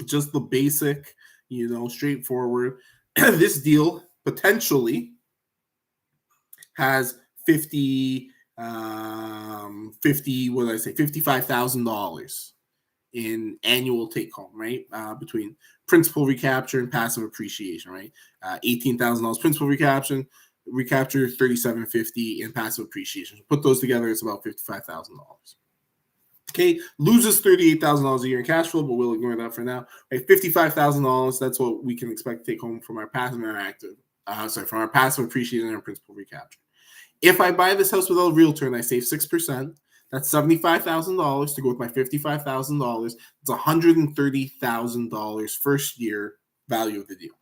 just the basic, straightforward, this deal potentially has 50, what did I say, $55,000 in annual take home, right? Between principal recapture and passive appreciation, right? $18,000 principal recapture, $37.50 in passive appreciation. So put those together, it's about $55,000. Okay, loses $38,000 a year in cash flow, but we'll ignore that for now. Right, $55,000. That's what we can expect to take home from our passive and active. From our passive appreciation and our principal recapture. If I buy this house without a realtor and I save 6%, that's $75,000 to go with my $55,000. It's $130,000 first year value of the deal.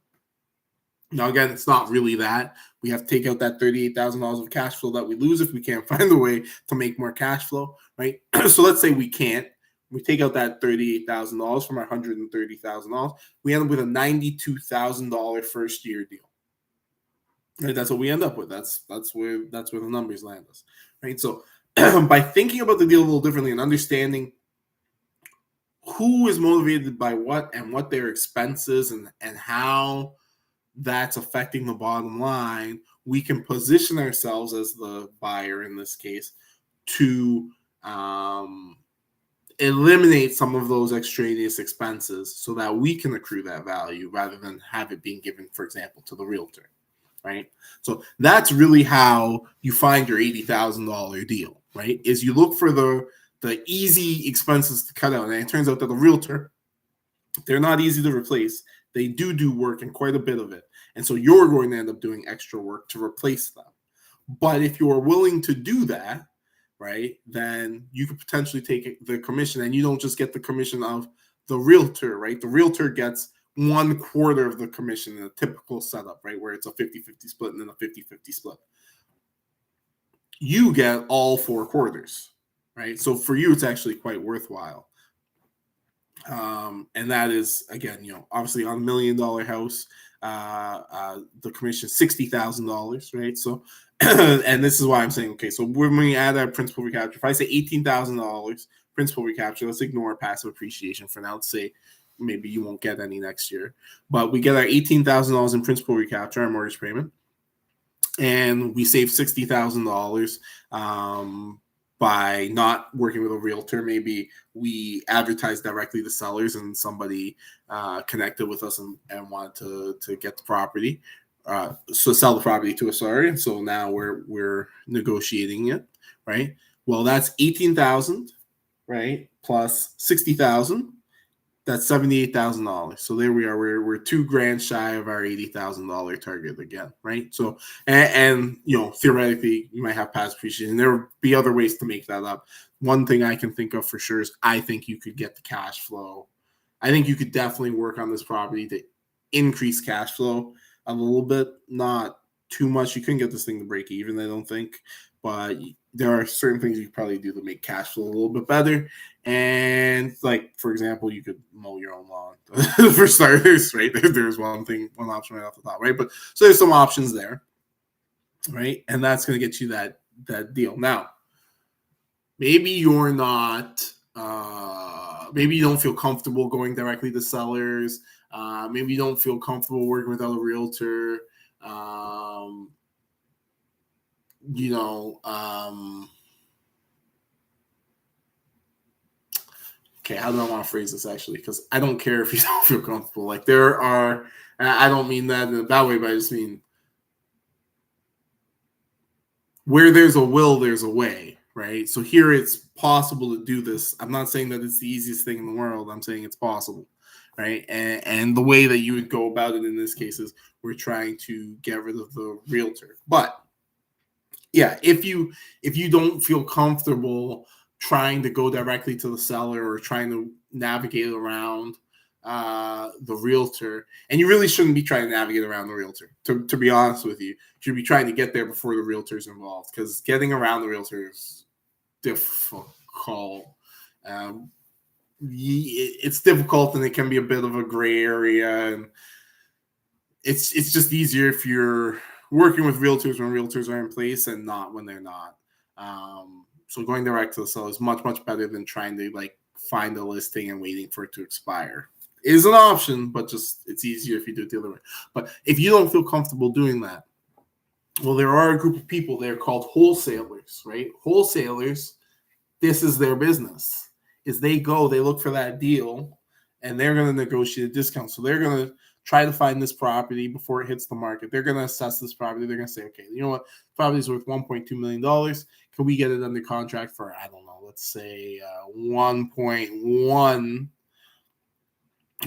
Now, again, it's not really that. We have to take out that $38,000 of cash flow that we lose if we can't find a way to make more cash flow, right? So let's say we can't. We take out that $38,000 from our $130,000. We end up with a $92,000 first year deal. Right? That's what we end up with. That's where the numbers land us, right? So by thinking about the deal a little differently and understanding who is motivated by what and what their expenses and how that's affecting the bottom line, we can position ourselves as the buyer in this case to eliminate some of those extraneous expenses so that we can accrue that value rather than have it being given, for example, to the realtor, right? So that's really how you find your $80,000 deal, right? Is you look for the easy expenses to cut out. And it turns out that the realtor, they're not easy to replace. They do work and quite a bit of it. And so you're going to end up doing extra work to replace them. But if you're willing to do that, right, then you could potentially take the commission, and you don't just get the commission of the realtor, right? The realtor gets 1/4 of the commission in a typical setup, right, where it's a 50-50 split and then a 50-50 split. You get all 4 quarters, right? So for you, it's actually quite worthwhile. And that is, again, obviously on $1 million house, the commission is $60,000, right? So, and this is why I'm saying, okay, so when we add our principal recapture, if I say $18,000 principal recapture, let's ignore passive appreciation for now. Let's say maybe you won't get any next year, but we get our $18,000 in principal recapture, our mortgage payment, and we save $60,000 by not working with a realtor. Maybe we advertise directly to sellers and somebody connected with us and wanted to get the property, so sell the property to us, sorry. And so now we're negotiating it, right? Well, that's $18,000, right? Plus $60,000. That's $78,000. So there we are. We're $2,000 shy of our $80,000 target again, right? So and theoretically you might have past appreciation. There will be other ways to make that up. One thing I can think of for sure is I think you could get the cash flow. I think you could definitely work on this property to increase cash flow a little bit, not too much. You couldn't get this thing to break even, I don't think, but there are certain things you could probably do to make cash flow a little bit better. And like, for example, you could mow your own lawn for starters, right? There's one option right off the top, right? But so there's some options there, right? And that's going to get you that deal. Now, maybe you're not, maybe you don't feel comfortable going directly to sellers. Maybe you don't feel comfortable working without a realtor. Okay, how do I want to phrase this actually? Because I don't care if you don't feel comfortable. Like there are, I don't mean that in a bad way, but I just mean where there's a will, there's a way, right? So here it's possible to do this. I'm not saying that it's the easiest thing in the world. I'm saying it's possible, right? And the way that you would go about it in this case is we're trying to get rid of the realtor. But Yeah, if you don't feel comfortable trying to go directly to the seller or trying to navigate around the realtor, and you really shouldn't be trying to navigate around the realtor. To be honest with you should be trying to get there before the realtor's involved, because getting around the realtor is difficult. It's difficult, and it can be a bit of a gray area, and it's just easier if you're working with realtors when realtors are in place and not when they're not. So going direct to the seller is much better than trying to like find a listing and waiting for it to expire. It is an option, but just it's easier if you do it the other way. But if you don't feel comfortable doing that, well, there are a group of people there called wholesalers, right? Wholesalers, this is their business. Is they look for that deal, and they're going to negotiate a discount. So they're going to try to find this property before it hits the market. They're going to assess this property. They're going to say, okay, you know what? Property is worth $1.2 million. Can we get it under contract for, I don't know, let's say 1.1,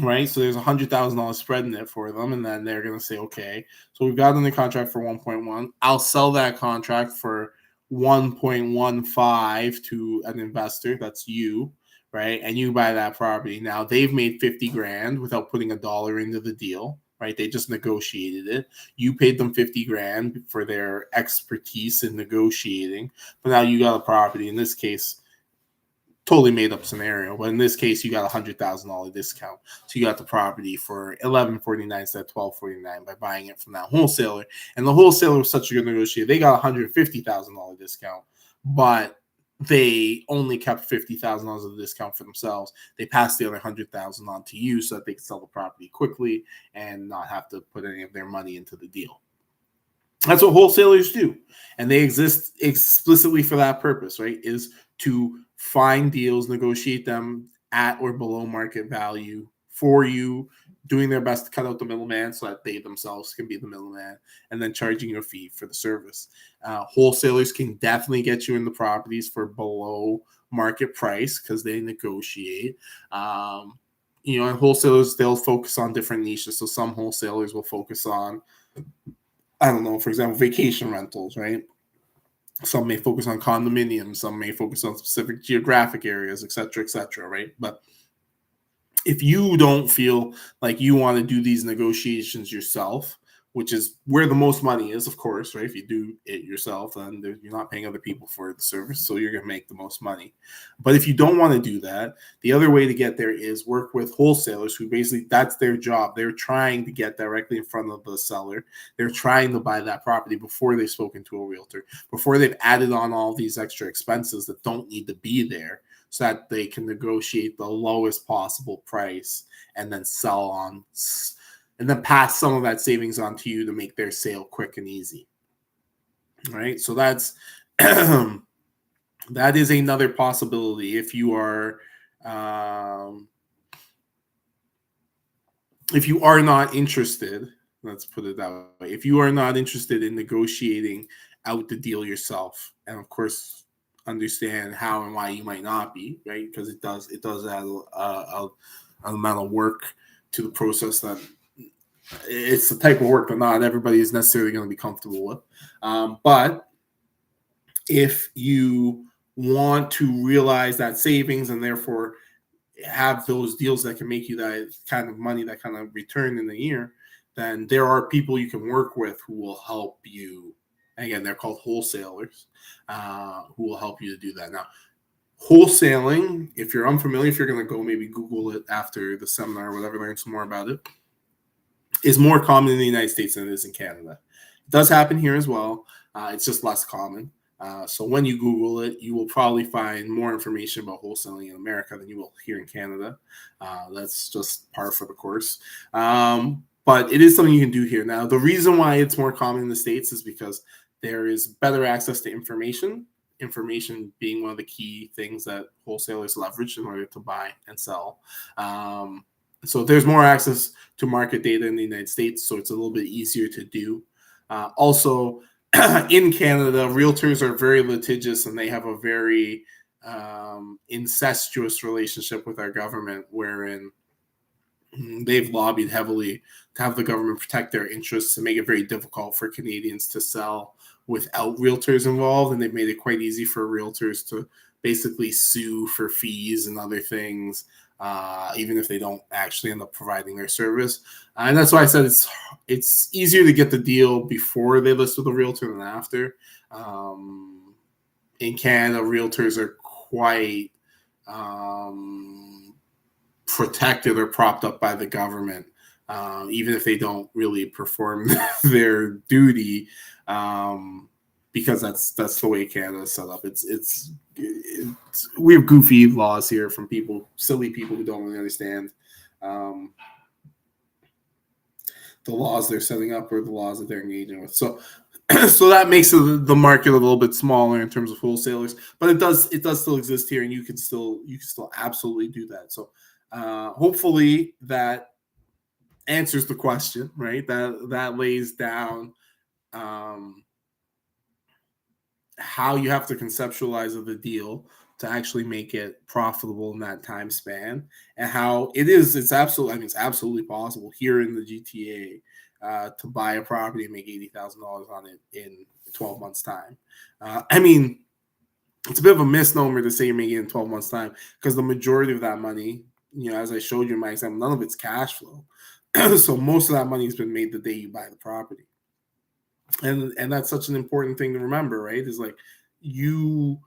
right? So there's $100,000 spread in it for them. And then they're going to say, okay, so we've got under contract for 1.1. I'll sell that contract for 1.15 to an investor. That's you. Right, and you buy that property. Now they've made $50,000 without putting a dollar into the deal. Right, they just negotiated it. You paid them $50,000 for their expertise in negotiating, but now you got a property. In this case, totally made up scenario, but in this case, you got $100,000 discount. So you got the property for $11.49 instead of $12.49 by buying it from that wholesaler. And the wholesaler was such a good negotiator; they got $150,000 discount, but they only kept $50,000 of the discount for themselves. They passed the other $100,000 on to you so that they could sell the property quickly and not have to put any of their money into the deal. That's what wholesalers do. And they exist explicitly for that purpose, right? Is to find deals, negotiate them at or below market value for you, doing their best to cut out the middleman so that they themselves can be the middleman, and then charging you a fee for the service. Wholesalers can definitely get you in the properties for below market price because they negotiate. And wholesalers, they'll focus on different niches. So some wholesalers will focus on, I don't know, for example, vacation rentals, right? Some may focus on condominiums. Some may focus on specific geographic areas, et cetera, right? But if you don't feel like you want to do these negotiations yourself, which is where the most money is, of course, right? If you do it yourself, then you're not paying other people for the service, so you're going to make the most money. But if you don't want to do that, the other way to get there is work with wholesalers who basically, that's their job. They're trying to get directly in front of the seller. They're trying to buy that property before they've spoken to a realtor, before they've added on all these extra expenses that don't need to be there, so that they can negotiate the lowest possible price and then sell on, and then pass some of that savings on to you to make their sale quick and easy. All right, so that's that is another possibility if you are not interested. Let's put it that way. If you are not interested in negotiating out the deal yourself, and of course, understand how and why you might not be, right? Because it does add an amount of work to the process that it's the type of work that not everybody is necessarily going to be comfortable with. But if you want to realize that savings and therefore have those deals that can make you that kind of money, that kind of return in the year, then there are people you can work with who will help you. And again, they're called wholesalers, who will help you to do that. Now, wholesaling, if you're unfamiliar, if you're going to go maybe Google it after the seminar or whatever, learn some more about it, is more common in the United States than it is in Canada. It does happen here as well. It's just less common. So when you Google it, you will probably find more information about wholesaling in America than you will here in Canada. That's just par for the course. But it is something you can do here. Now, the reason why it's more common in the States is because there is better access to information being one of the key things that wholesalers leverage in order to buy and sell. So there's more access to market data in the United States, so it's a little bit easier to do. Also, in Canada, realtors are very litigious, and they have a very incestuous relationship with our government, wherein they've lobbied heavily to have the government protect their interests and make it very difficult for Canadians to sell without realtors involved, and they've made it quite easy for realtors to basically sue for fees and other things, even if they don't actually end up providing their service. And that's why I said it's easier to get the deal before they list with a realtor than after. In Canada, realtors are quite protected or propped up by the government, even if they don't really perform their duty, because that's the way Canada is set up. It's we have goofy laws here from silly people who don't really understand the laws they're setting up or the laws that they're engaging with. So that makes the market a little bit smaller in terms of wholesalers, but it does still exist here, and you can still absolutely do that. So hopefully that answers the question, right? That lays down how you have to conceptualize the deal to actually make it profitable in that time span, and how it's absolutely possible here in the GTA to buy a property and make $80,000 on it in 12 months time. I mean, it's a bit of a misnomer to say you're making it in 12 months time, because the majority of that money, as I showed you in my example, none of it's cash flow. So most of that money has been made the day you buy the property. And that's such an important thing to remember, right? Is like you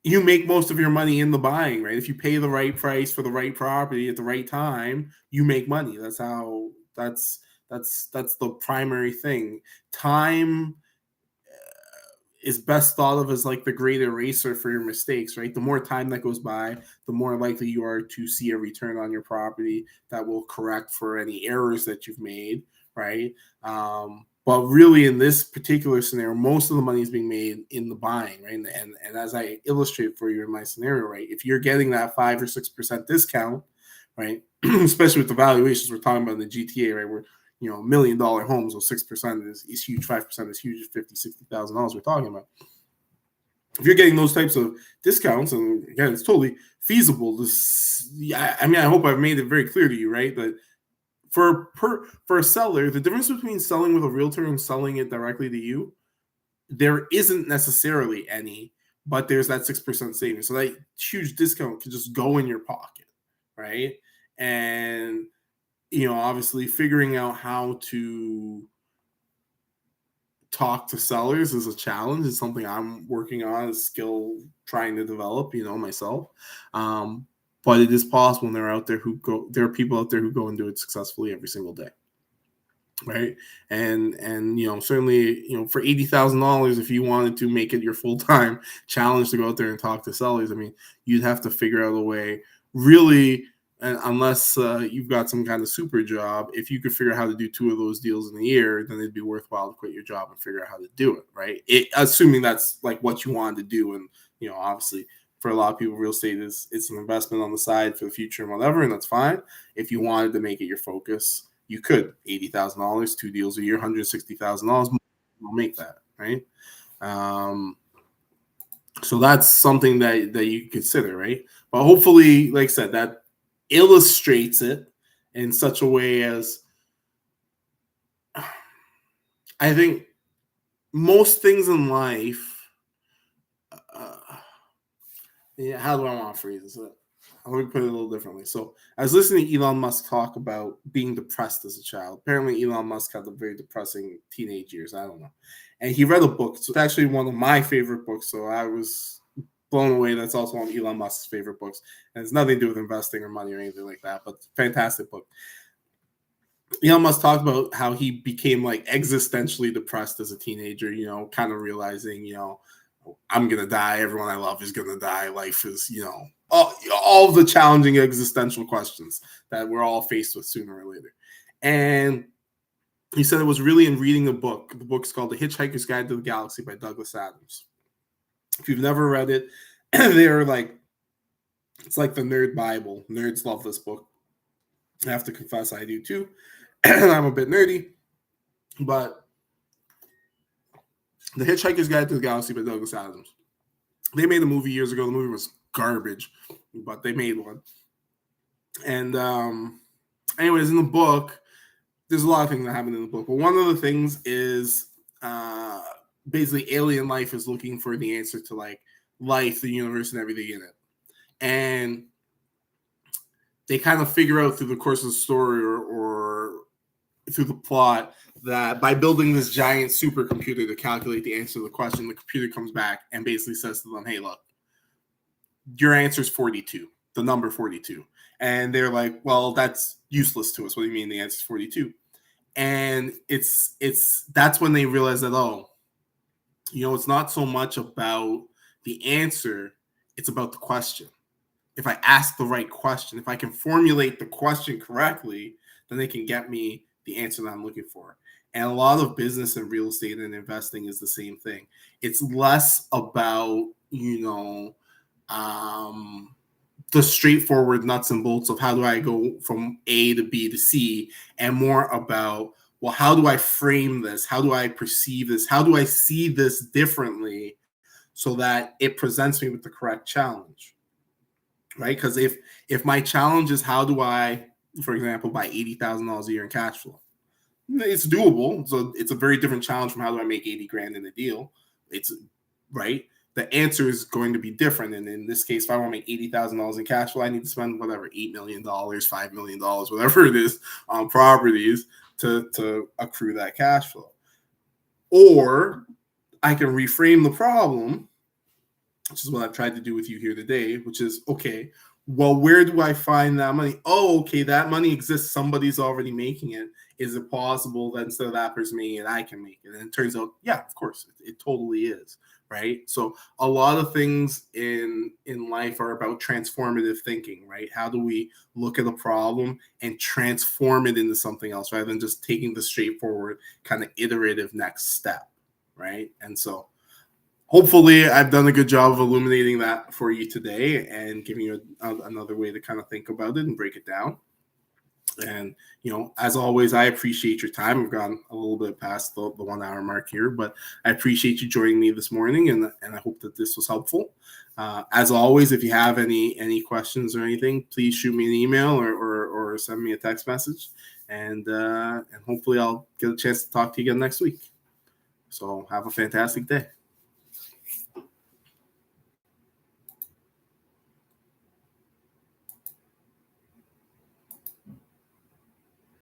make most of your money in the buying, right? If you pay the right price for the right property at the right time, you make money. That's the primary thing. Time is best thought of as like the great eraser for your mistakes, right? The more time that goes by, the more likely you are to see a return on your property that will correct for any errors that you've made, right? But really, in this particular scenario, most of the money is being made in the buying, right? And as I illustrate for you in my scenario, right, if you're getting that 5 or 6% discount, right, especially with the valuations we're talking about in the GTA, right, where $1 million homes, so 6% is huge, 5% is huge, $50,000-$60,000 we're talking about. If you're getting those types of discounts, and again, it's totally feasible. I hope I've made it very clear to you, right, that for a seller, the difference between selling with a realtor and selling it directly to you, there isn't necessarily any, but there's that 6% savings. So that huge discount could just go in your pocket, right? And obviously figuring out how to talk to sellers is a challenge. It's something I'm working on, a skill trying to develop, myself. But it is possible, and there are people out there who go and do it successfully every single day, right? And certainly, for $80,000, if you wanted to make it your full-time challenge to go out there and talk to sellers, I mean, you'd have to figure out a way, really, and unless you've got some kind of super job, if you could figure out how to do 2 of those deals in a year, then it'd be worthwhile to quit your job and figure out how to do it, right? Assuming that's like what you wanted to do. And, obviously for a lot of people, real estate it's an investment on the side for the future and whatever, and that's fine. If you wanted to make it your focus, you could. $80,000, 2 deals a year, $160,000, will make that, right? So that's something that you consider, right? But hopefully, like I said, that illustrates it in such a way as I think most things in life. How do I want to phrase this? Let me put it a little differently. So I was listening to Elon Musk talk about being depressed as a child. Apparently, Elon Musk had a very depressing teenage years. I don't know. And he read a book. So it's actually one of my favorite books. So I was blown away. That's also one of Elon Musk's favorite books. And it's nothing to do with investing or money or anything like that, but fantastic book. Elon Musk talked about how he became like existentially depressed as a teenager, kind of realizing, I'm going to die. Everyone I love is going to die. Life is, all the challenging existential questions that we're all faced with sooner or later. And he said it was really in reading the book. The book's called The Hitchhiker's Guide to the Galaxy by Douglas Adams. If you've never read it, it's like the nerd Bible. Nerds love this book. I have to confess I do too. I'm a bit nerdy. But The Hitchhiker's Guide to the Galaxy by Douglas Adams. They made a movie years ago. The movie was garbage, but they made one. And anyways, in the book, there's a lot of things that happen in the book. But one of the things is basically alien life is looking for the answer to like life, the universe, and everything in it. And they kind of figure out through the course of the story or through the plot that by building this giant supercomputer to calculate the answer to the question, the computer comes back and basically says to them, hey, look, your answer is 42, the number 42. And they're like, well, that's useless to us. What do you mean the answer is 42? And that's when they realize that, oh, it's not so much about the answer, it's about the question. If I ask the right question, if I can formulate the question correctly, then they can get me the answer that I'm looking for. And a lot of business and real estate and investing is the same thing. It's less about, the straightforward nuts and bolts of how do I go from A to B to C, and more about, well, how do I frame this? How do I perceive this? How do I see this differently so that it presents me with the correct challenge? Right? Because if my challenge is how do I, for example, buy $80,000 a year in cash flow, it's doable. So it's a very different challenge from how do I make 80 grand in a deal. It's right. The answer is going to be different. And in this case, if I want to make $80,000 in cash flow, I need to spend whatever, $8 million, $5 million, whatever it is on properties to accrue that cash flow. Or I can reframe the problem, which is what I've tried to do with you here today, which is, okay, well, where do I find that money? Oh, okay, that money exists. Somebody's already making it. Is it possible that instead of that person making it, I can make it? And it turns out, yeah, of course, it totally is, right? So a lot of things in life are about transformative thinking, right? How do we look at a problem and transform it into something else rather than just taking the straightforward kind of iterative next step, right? And so hopefully I've done a good job of illuminating that for you today and giving you another way to kind of think about it and break it down. And, as always, I appreciate your time. We've gone a little bit past the 1 hour mark here, but I appreciate you joining me this morning, and I hope that this was helpful. As always, if you have any questions or anything, please shoot me an email or send me a text message, and hopefully I'll get a chance to talk to you again next week. So have a fantastic day.